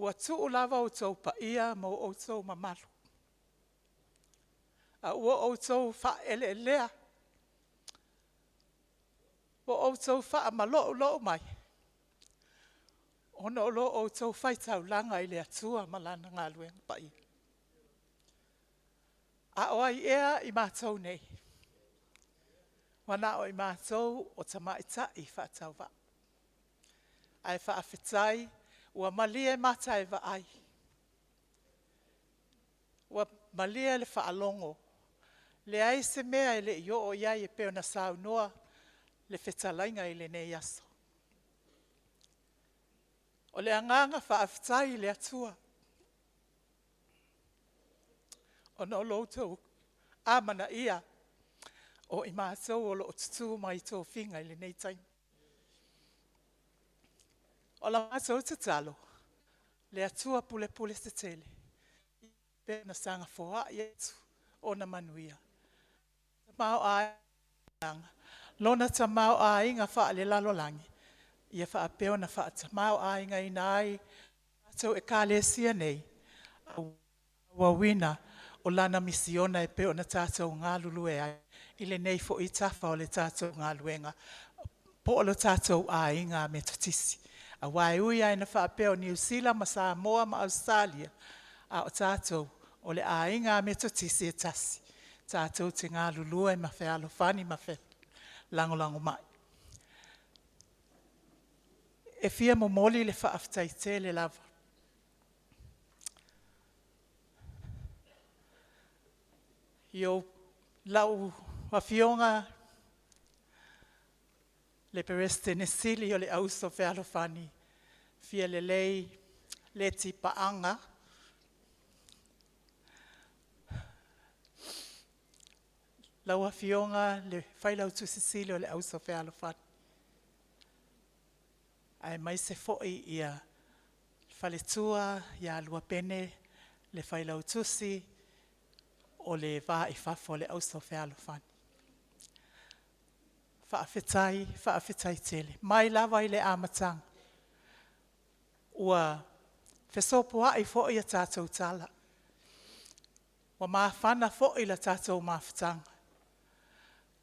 Ua tuu lava o tau paia mo o tau mamalu. A ua o tau wha ele lea. O tau wha ma lo mai. Ono lo o tau whai tau langa i le atua malana ngā luenga paia. A oai ea i mātou nei. Wana o i mātou o tamaita i whaatau wa. Ai whaafetai, ua malia matai wa ai. Ua malia le whaalongo. Le ai se mea i le i o iai e peo na sau noa le whetalainga i le nei aso. O le anganga whaafetai le atua. O no loutou amana ia o i mātou o lo o tutu mai tō whinga i le nei taim. O la mātou te talo, le atua pule pule se tele. Pena sanga foa i etu o na manuia. Tamau a inga. Lona tamau a inga wha le lalolangi. Ia wha apeo na wha tamau a inga ina ai. Mātou e kālesia nei. Wawina o lana misiona e peo na tātou ngā lulu e ai. I le nei fo i tafa o le tātou ngā luenga. Po o lo tātou a inga me tutisi. A wai ui ai na whaapeo New Zealand ma Samoa ma Australia. A o tātou o le a inga me tutisi e tasi. Tātou te ngā lulu e ma whea alofani ma whea lango mai. E fia mo moli le whaaftai te le lava. Yo lau whawhionga le pereste nesili o le auso whealofani fia le lei le ti paanga. Lau whawhionga le whailau tu sisili o le auso whealofani. Ai mai se foi ia whaletua ia lua pene le whailau tusi o le wā i whafo le auso whealofani. Whaafetai tele. Mai lawa i le amatanga. Ua whesopoa i fo i a tātou tala. Wa maafana fo i la tātou maafetanga.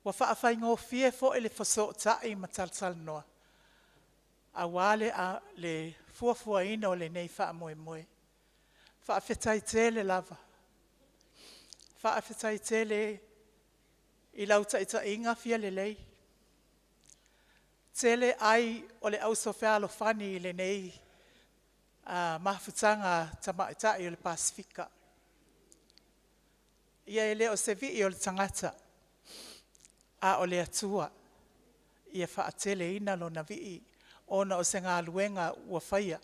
Wa whaafai ngō fie fo i le whaso tai matalsal noa. A wale a le fuafua ina o le nei wha moe moe. Whaafetai tele lava. Whaafetai tele i lauta ita inga fia le lei. Tele ai o le auso whealofani i le nei mahafutanga tamaitai o le Pasifika. Ia e leo se vi o le tangata a o le atua. Ia whaatele ina lo na vi ona o se ngā luenga ua whaia.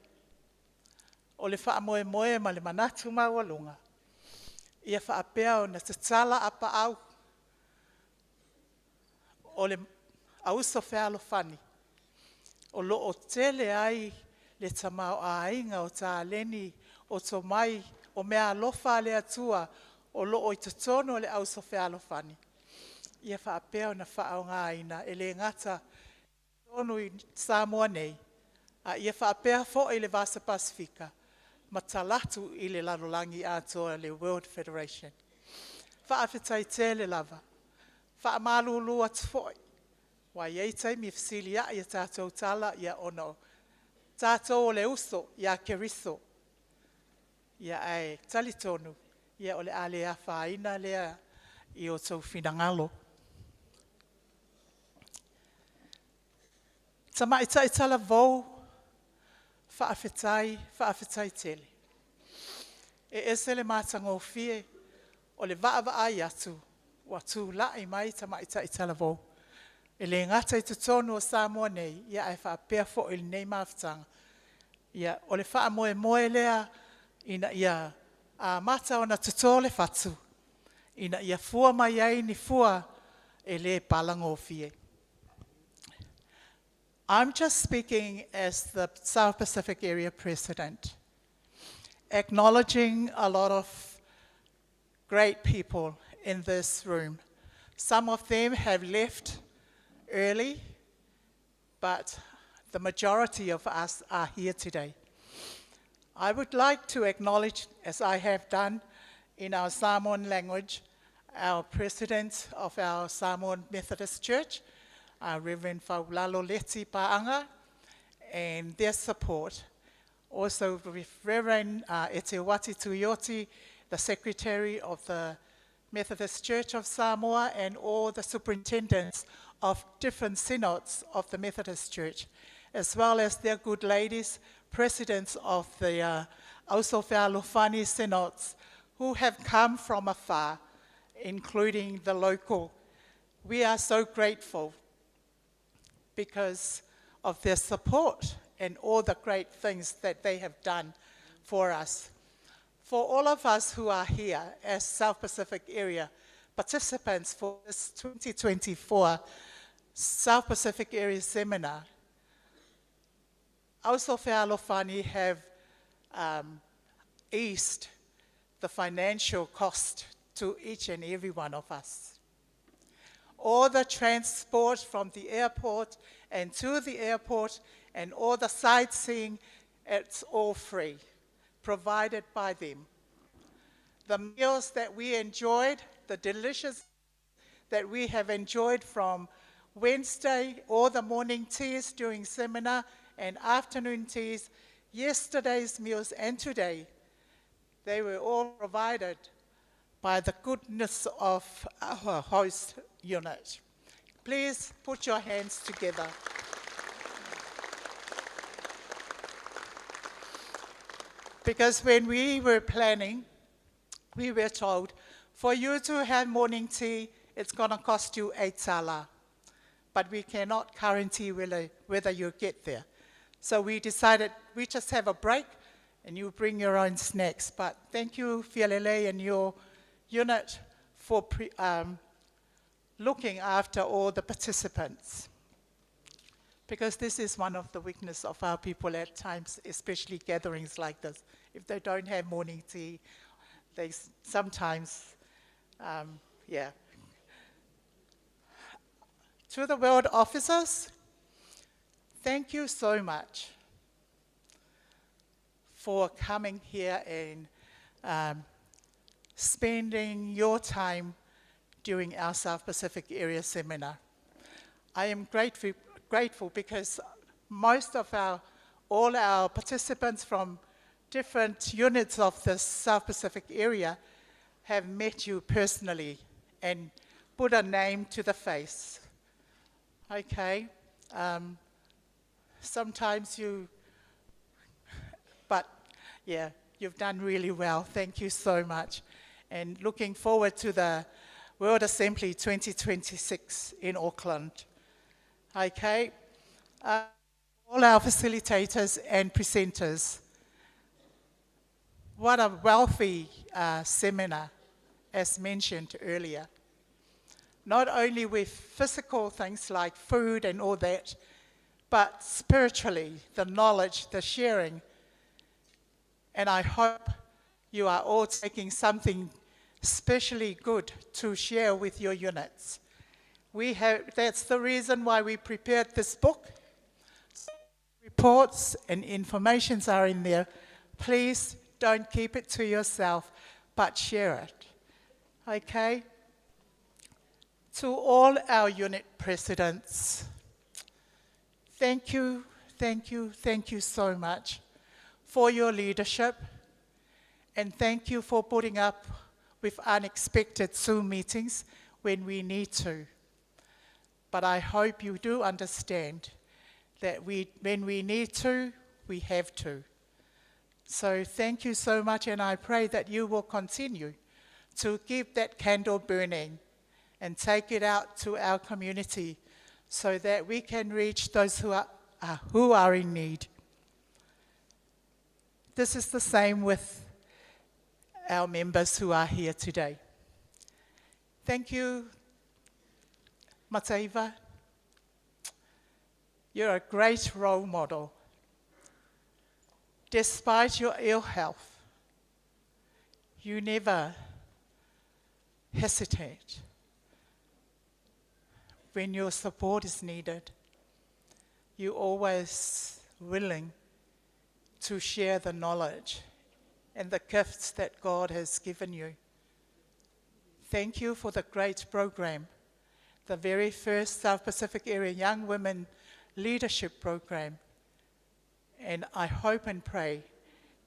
O le wha moe moe ma le manatu mawalunga. Ia whaapea o na tatala apa au. O le auso whealofani. O lo o tele ai le tamau a inga o tā leni o to mai o mea alofa le atua o lo o i totono le auso whealofani. Ia whaapea o na whaao ngā ina e le ngata tonu i Samoa nei. A ia whaapea fo i le Vasa Pasifika ma talatu i le lalolangi atoa le World Federation. Whaafetai tele lava. Whaamālulu atu foi. Wa iei taimi fisili ia ia tātou tala ia ono. Tātou o le uso ia keriso. Ia ai talitonu. Ia o le ale a whaina lea i o tau finangalo. Tamaita i tala vau. Whaafetai tele. E ese le mātango fie o le vaava ai atu. Wa tū lai mai tamaita i tala vau. E le ngata i te tonu o Samoa nei, ia e whaapea fo i nei mawhtanga. Ia, o le wha moe moe lea, ina ia a mata o na tutole whatu. Ina ia fua mai ai ni fua e le palango fie. I'm just speaking as the South Pacific Area President, acknowledging a lot of great people in this room. Some of them have left early, but the majority of us are here today. I would like to acknowledge, as I have done in our Samoan language, our president of our Samoan Methodist Church, Reverend Faulalo Leti Paanga, and their support. Also with Reverend Etewati Tuioti, the Secretary of the Methodist Church of Samoa, and all the superintendents of different synods of the Methodist Church, as well as their good ladies, presidents of the Ausofealofani synods, who have come from afar, including the local. We are so grateful because of their support and all the great things that they have done for us. For all of us who are here as South Pacific Area participants for this 2024 South Pacific Area Seminar, Ausofealofani have eased the financial cost to each and every one of us. All the transport from the airport and to the airport and all the sightseeing, it's all free, provided by them. The meals that we enjoyed, the delicious that we have enjoyed from Wednesday, all the morning teas during seminar and afternoon teas, yesterday's meals and today, they were all provided by the goodness of our host unit. Please put your hands together. Because when we were planning, we were told, for you to have morning tea, it's going to cost you 8 tala. But we cannot guarantee whether you get there. So we decided we just have a break and you bring your own snacks. But thank you, Fialele, and your unit for looking after all the participants. Because this is one of the weaknesses of our people at times, especially gatherings like this. If they don't have morning tea, they sometimes, yeah. To the world officers, thank you so much for coming here and spending your time during our South Pacific Area Seminar. I am grateful because most of all our participants from different units of the South Pacific Area have met you personally and put a name to the face. Okay, sometimes but yeah, you've done really well. Thank you so much. And looking forward to the World Assembly 2026 in Auckland. Okay, all our facilitators and presenters, what a wealthy seminar, as mentioned earlier. Not only with physical things like food and all that, but spiritually, the knowledge, the sharing. And I hope you are all taking something especially good to share with your units. That's the reason why we prepared this book. Reports and informations are in there. Please don't keep it to yourself, but share it. Okay? To all our unit presidents, thank you, thank you, thank you so much for your leadership, and thank you for putting up with unexpected Zoom meetings when we need to. But I hope you do understand that when we need to, we have to. So thank you so much, and I pray that you will continue to keep that candle burning and take it out to our community so that we can reach those who are in need. This is the same with our members who are here today. Thank you, Mataiva. You're a great role model. Despite your ill health, you never hesitate when your support is needed. You're always willing to share the knowledge and the gifts that God has given you. Thank you for the great program, the very first South Pacific Area Young Women Leadership Program. And I hope and pray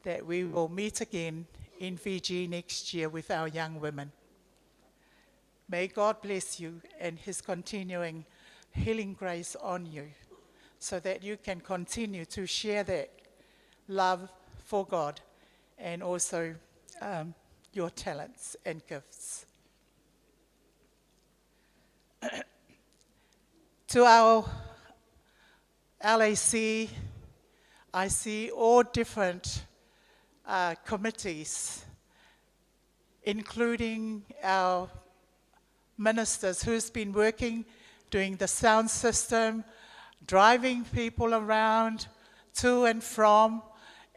that we will meet again in Fiji next year with our young women. May God bless you and his continuing healing grace on you so that you can continue to share that love for God and also your talents and gifts. To our LAC, I see all different committees, including our ministers who's been working, doing the sound system, driving people around to and from,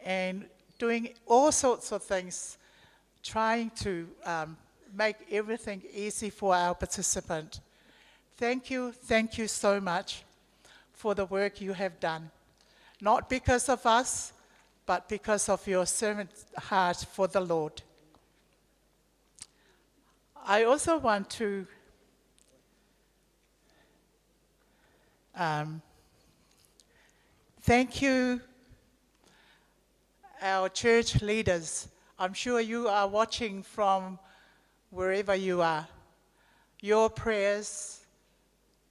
and doing all sorts of things, trying to make everything easy for our participant. Thank you so much for the work you have done. Not because of us, but because of your servant heart for the Lord. I also want to thank you, our church leaders. I'm sure you are watching from wherever you are. Your prayers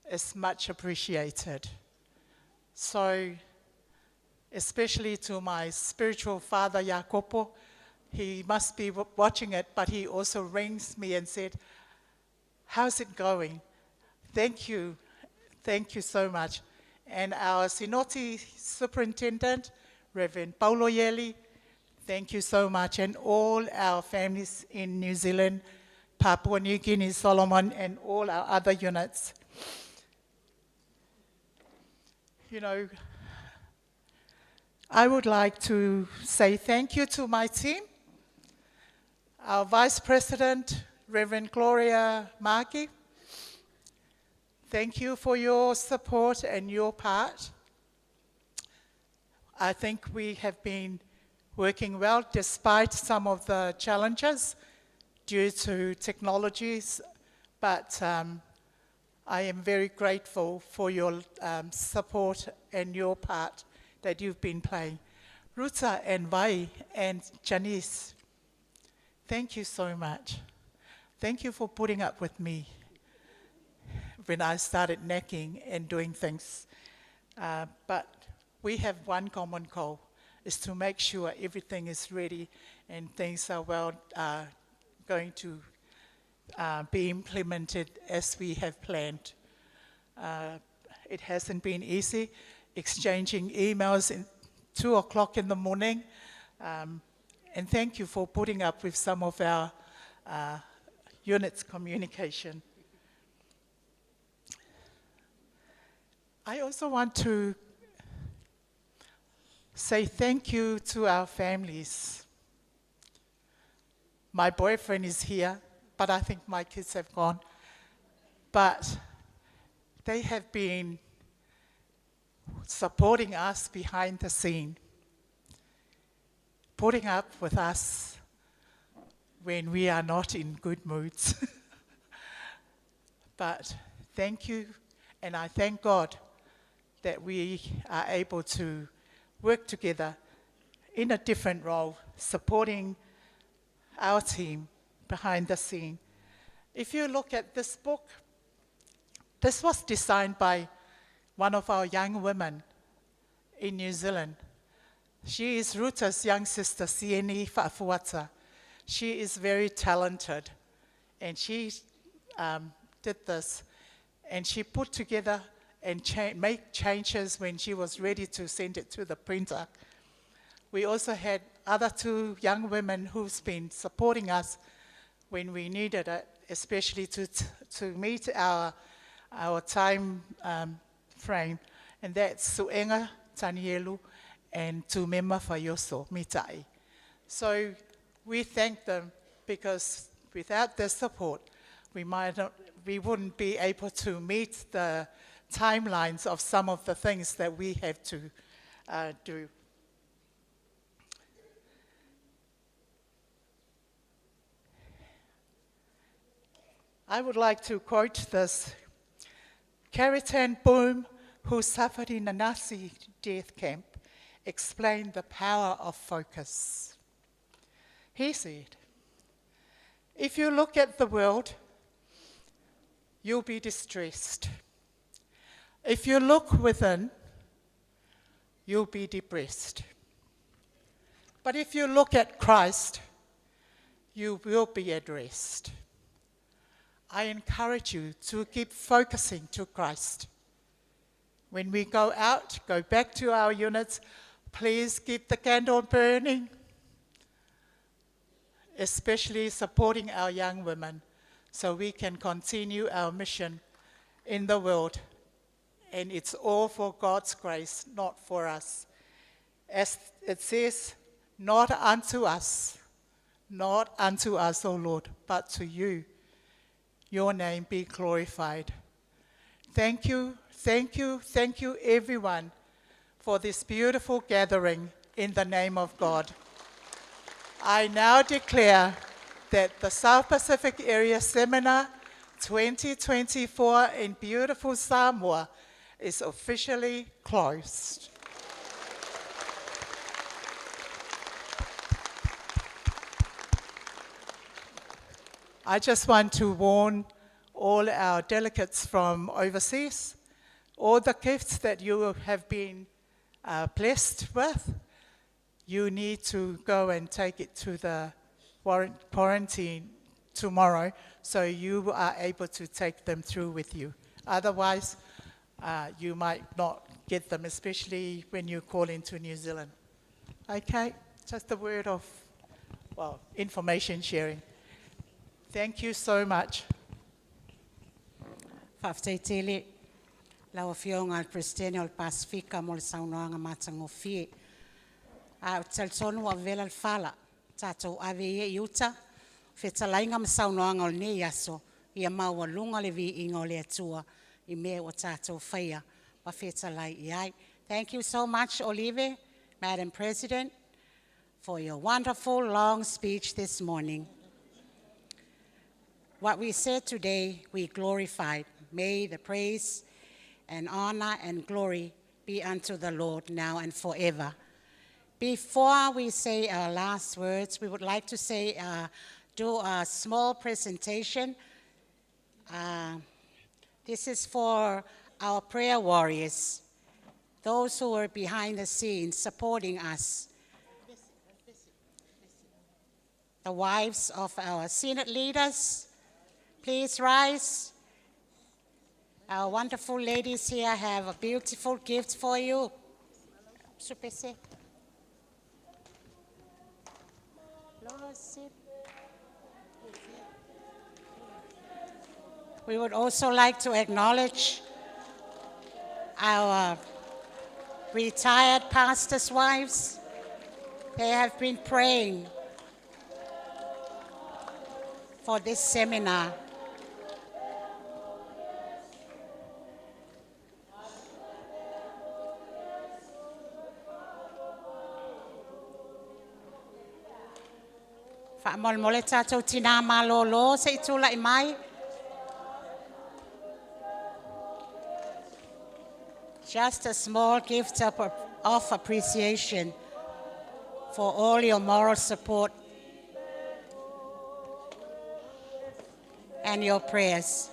is much appreciated. So, especially to my spiritual father, Jacopo, he must be watching it, but he also rings me and said, how's it going? Thank you so much. And our Sinoti Superintendent, Reverend Paulo Yeli, thank you so much. And all our families in New Zealand, Papua New Guinea, Solomon, and all our other units. You know, I would like to say thank you to my team, our Vice President, Reverend Gloria Maki. Thank you for your support and your part. I think we have been working well despite some of the challenges due to technologies, but I am very grateful for your support and your part that you've been playing. Ruta and Vai and Janice, thank you so much. Thank you for putting up with me when I started necking and doing things. But we have one common goal, is to make sure everything is ready and things are well going to be implemented as we have planned. It hasn't been easy, exchanging emails at 2 o'clock in the morning. And thank you for putting up with some of our units' communication. I also want to say thank you to our families. My boyfriend is here, but I think my kids have gone. But they have been supporting us behind the scene, putting up with us when we are not in good moods. But thank you, and I thank God that we are able to work together in a different role, supporting our team behind the scene. If you look at this book, this was designed by one of our young women in New Zealand. She is Ruta's young sister, Sieni Fa'afuata. She is very talented, and she did this, and she put together and make changes when she was ready to send it to the printer. We also had other two young women who's been supporting us when we needed it, especially to meet our time frame, and that's Suenga Tanielu and Tumema Fayoso Mitai. So we thank them because without their support, we wouldn't be able to meet the timelines of some of the things that we have to do. I would like to quote this. Karitan Boom, who suffered in a Nazi death camp, explained the power of focus. He said, "If you look at the world, you'll be distressed. If you look within, you'll be depressed. But if you look at Christ, you will be at rest." I encourage you to keep focusing to Christ. When we go out, go back to our units, please keep the candle burning, especially supporting our young women so we can continue our mission in the world. And it's all for God's grace, not for us. As it says, not unto us, O Lord, but to you. Your name be glorified. Thank you, everyone, for this beautiful gathering in the name of God. I now declare that the South Pacific Area Seminar 2024 in beautiful Samoa is officially closed. I just want to warn all our delegates from overseas, all the gifts that you have been blessed with, you need to go and take it to the quarantine tomorrow so you are able to take them through with you. Otherwise, you might not get them, especially when you call into New Zealand. Okay, just a word of, information sharing. Thank you so much. Whafteitele, lau whionga al Presidente al Pasifika mo le saunoanga matangofie. A talsonu a vela al fala, tatou ave ie iuta, whetalainga ma saunoanga o ne yaso, ia maua lunga le vi inga o le atua, I mea o tatou whaia, wa whetalai iai. Thank you so much, Olive, Madam President, for your wonderful long speech this morning. What we said today, we glorified. May the praise and honor and glory be unto the Lord now and forever. Before we say our last words, we would like to say, do a small presentation. This is for our prayer warriors, those who are behind the scenes supporting us. The wives of our Senate leaders, please rise. Our wonderful ladies here have a beautiful gift for you. We would also like to acknowledge our retired pastors' wives. They have been praying for this seminar. Whaamolmole tātou tina malolo se itula I mai. Just a small gift of appreciation for all your moral support and your prayers.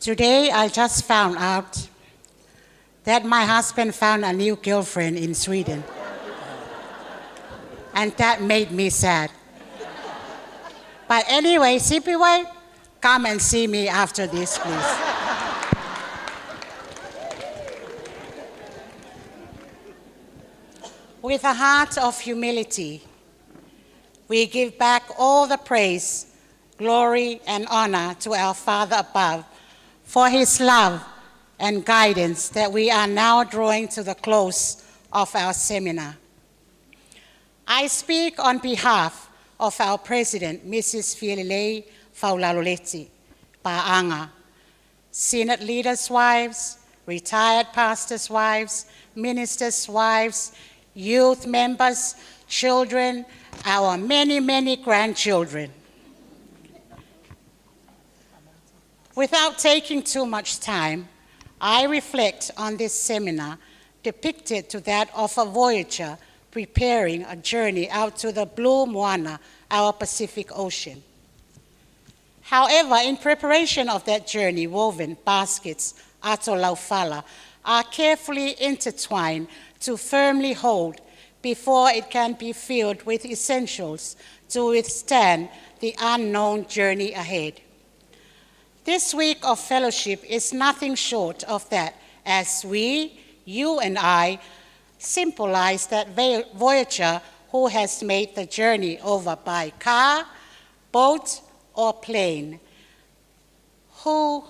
Today, I just found out that my husband found a new girlfriend in Sweden. And that made me sad. But anyway, Sipiwe, come and see me after this, please. With a heart of humility, we give back all the praise, glory, and honor to our Father above for his love and guidance that we are now drawing to the close of our seminar. I speak on behalf of our President, Mrs. Fielilei Faulaloleti Paanga, Senate leaders' wives, retired pastors' wives, ministers' wives, youth members, children, our many, many grandchildren. Without taking too much time, I reflect on this seminar depicted to that of a voyager preparing a journey out to the blue Moana, our Pacific Ocean. However, in preparation of that journey, woven baskets, ato laufala, are carefully intertwined to firmly hold before it can be filled with essentials to withstand the unknown journey ahead. This week of fellowship is nothing short of that, as we, you and I, symbolize that voyager who has made the journey over by car, boat, or plane, who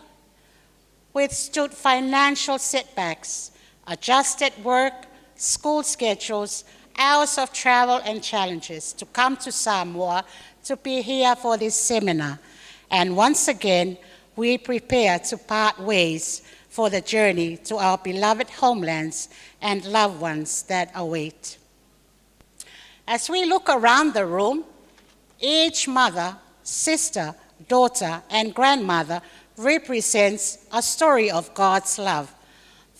withstood financial setbacks, adjusted work, school schedules, hours of travel and challenges to come to Samoa to be here for this seminar. And once again, we prepare to part ways for the journey to our beloved homelands and loved ones that await. As we look around the room, each mother, sister, daughter, and grandmother represents a story of God's love.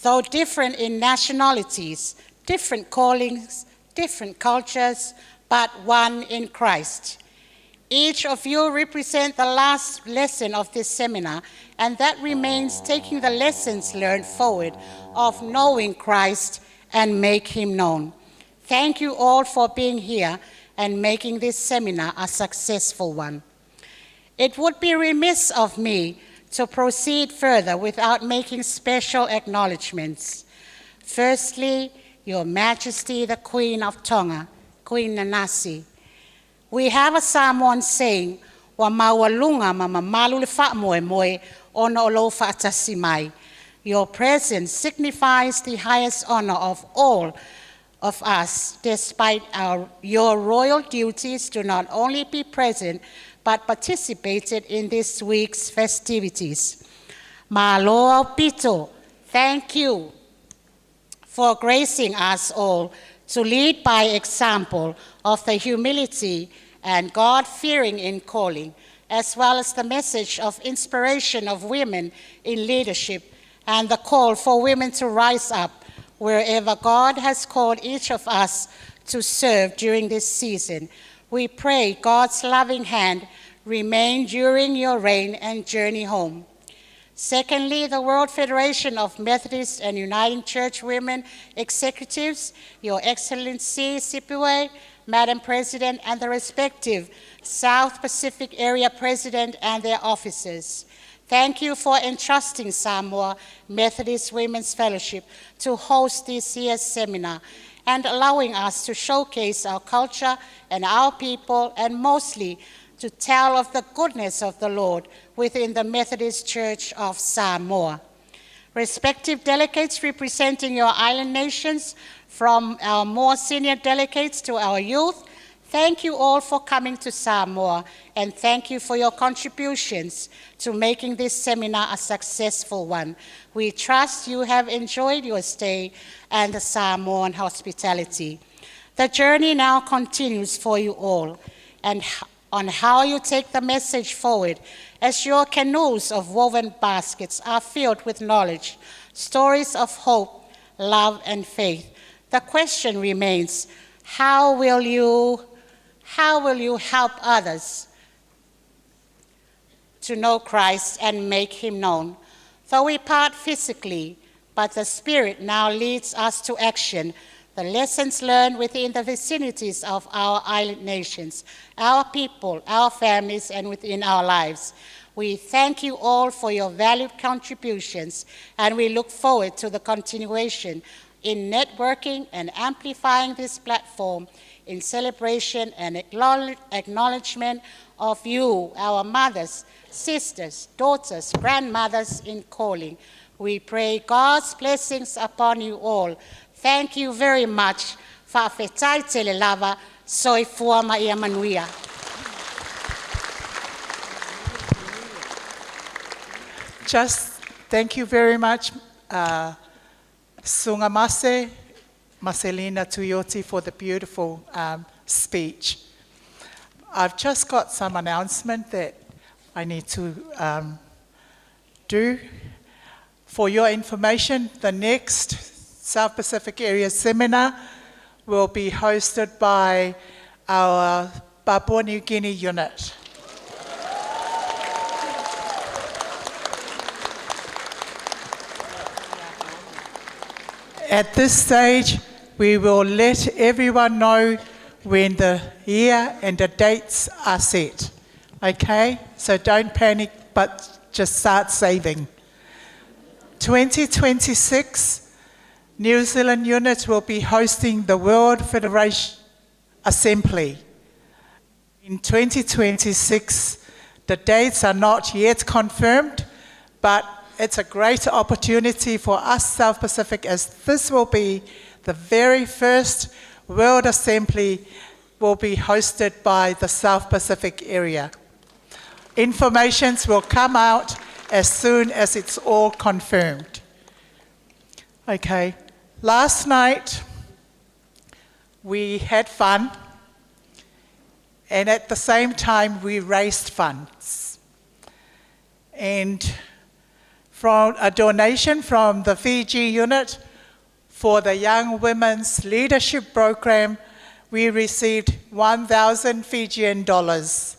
Though different in nationalities, different callings, different cultures, but one in Christ. Each of you represent the last lesson of this seminar, and that remains taking the lessons learned forward of knowing Christ and make him known. Thank you all for being here and making this seminar a successful one. It would be remiss of me to proceed further without making special acknowledgements. Firstly, Your Majesty, the Queen of Tonga, Queen Nanasi. We have a Samoan saying, wa mawalunga mamamalu le fa moe moe ona o lo fa atasi mai. Your presence signifies the highest honor of all of us, despite your royal duties to not only be present, but participated in this week's festivities. Maloa Pito, thank you for gracing us all to lead by example of the humility and God-fearing in calling, as well as the message of inspiration of women in leadership and the call for women to rise up wherever God has called each of us to serve during this season. We pray God's loving hand remain during your reign and journey home. Secondly, the World Federation of Methodist and Uniting Church Women Executives, Your Excellency Sipiwe, Madam President, and the respective South Pacific Area President and their officers. Thank you for entrusting Samoa Methodist Women's Fellowship to host this year's seminar and allowing us to showcase our culture and our people, and mostly to tell of the goodness of the Lord within the Methodist Church of Samoa. Respective delegates representing your island nations, from our more senior delegates to our youth, thank you all for coming to Samoa, and thank you for your contributions to making this seminar a successful one. We trust you have enjoyed your stay and the Samoan hospitality. The journey now continues for you all, and on how you take the message forward as your canoes of woven baskets are filled with knowledge, stories of hope, love, and faith. The question remains, how will you help others to know Christ and make him known? Though we part physically, but the Spirit now leads us to action. The lessons learned within the vicinities of our island nations, our people, our families, and within our lives. We thank you all for your valued contributions, and we look forward to the continuation in networking and amplifying this platform in celebration and acknowledgement of you, our mothers, sisters, daughters, grandmothers in calling. We pray God's blessings upon you all. Thank you very much. Whawhetai te le lava, soifua ma ia manuia. Just thank you very much, Sungamase, Marcelina Tuyoti, for the beautiful speech. I've just got some announcement that I need to do. For your information, the next South Pacific Area Seminar will be hosted by our Papua New Guinea unit. At this stage, we will let everyone know when the year and the dates are set. Okay? So don't panic, but just start saving. 2026, New Zealand unit will be hosting the World Federation Assembly. In 2026, the dates are not yet confirmed, but it's a great opportunity for us South Pacific, as this will be the very first World Assembly will be hosted by the South Pacific area. Information will come out as soon as it's all confirmed. Okay, last night we had fun, and at the same time we raised funds. And from a donation from the Fiji unit for the Young Women's Leadership Program, we received 1,000 Fijian dollars.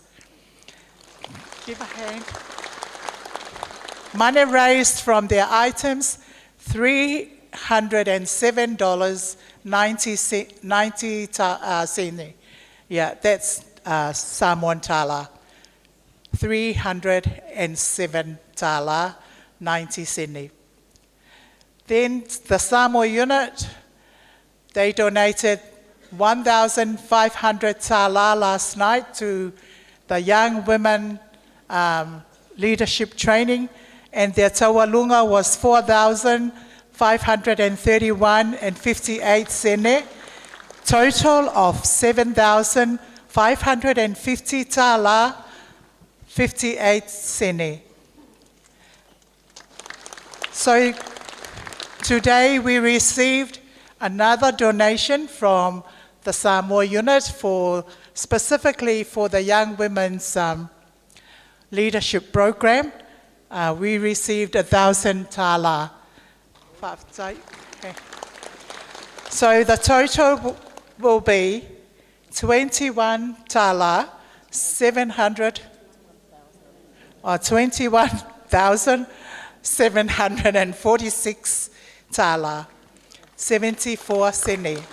Give a hand. Money raised from their items, $307.90. Yeah, that's Samoan tala. $307.90. Then the Samoa unit, they donated 1,500 tala last night to the Young Women Leadership Training, and their tawalunga was 4,531.58 sene, total of 7,550 tala, 58 sene. So today we received another donation from the Samoa unit specifically for the Young Women's Leadership Program. We received 1,000 tala. Okay. So the total will be 21 tala, 700, or 21,746 tala, 74 sene.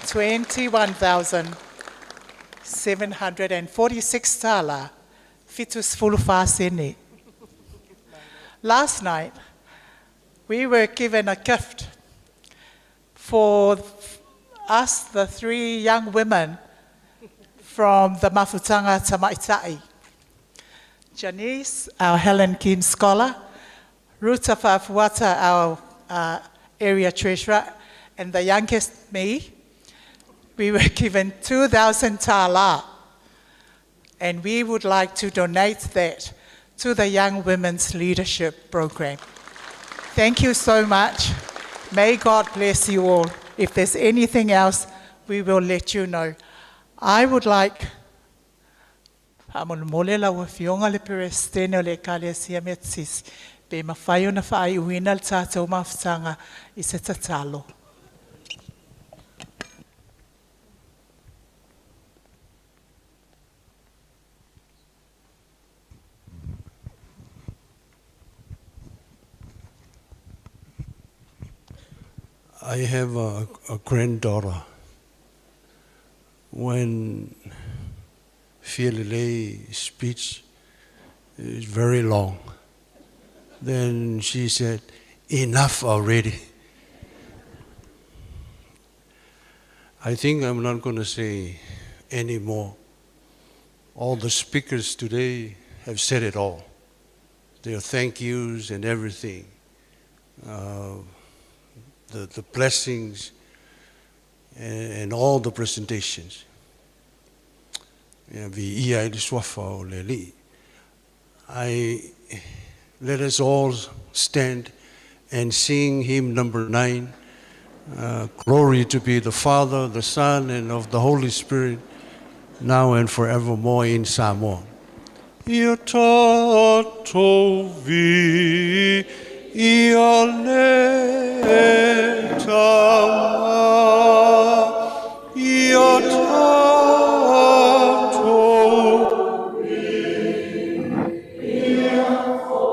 21,746 tala, fitus fulufa sene. Last night, we were given a gift for us, the 3 young women from the Mafutanga Tamaitai. Janice, our Helen Kim scholar, Ruta Fafuata, our area treasurer, and the youngest, me, we were given 2,000 tala, and we would like to donate that to the Young Women's Leadership Program. Thank you so much. May God bless you all. If there's anything else, we will let you know. I would like mole la wafionga le perestene le kalesia metsis be mafayo na fai uina tato mafutanga isetatalo. I have a granddaughter. When Fialele's speech is very long, then she said, enough already. I think I'm not going to say any more. All the speakers today have said it all. Their thank yous and everything. The blessings and all the presentations. Let us all stand and sing hymn number 9. Glory to be the Father, the Son, and of the Holy Spirit, now and forevermore in Samoa. Ia tātou vi, ia le tama, ia tātou vi, ia fo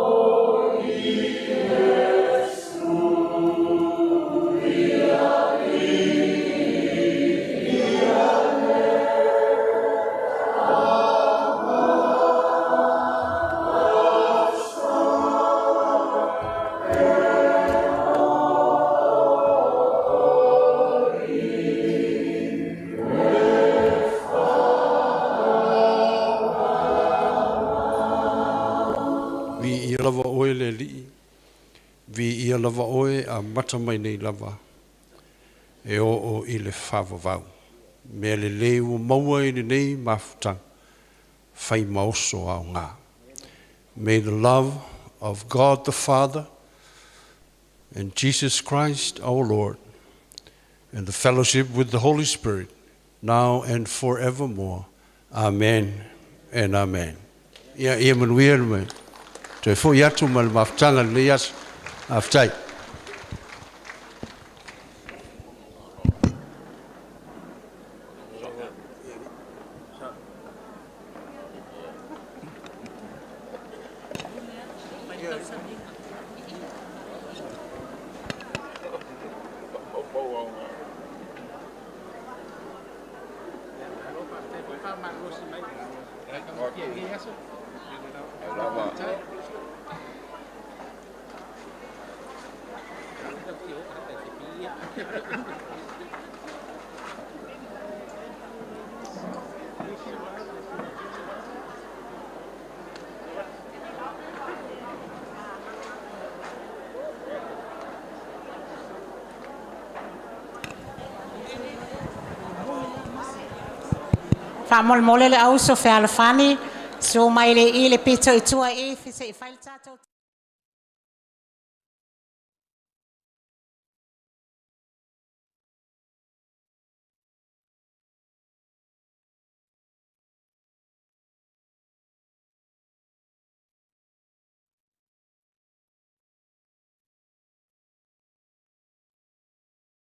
Iesu, ia lava oe le li, vi ia lava oe a mata mai nei lava, e o i le whawawau. Mea le leo maua i le nei mafutang, whai maoso au ngā. May the love of God the Father and Jesus Christ our Lord and the fellowship with the Holy Spirit now and forevermore. Amen and amen. Ia manuia me. Te fo yatu mal maftanga le yas aftai. Whamol mole le au so fe alafani, so mai le i le pito i tua e fise i whaile tātou.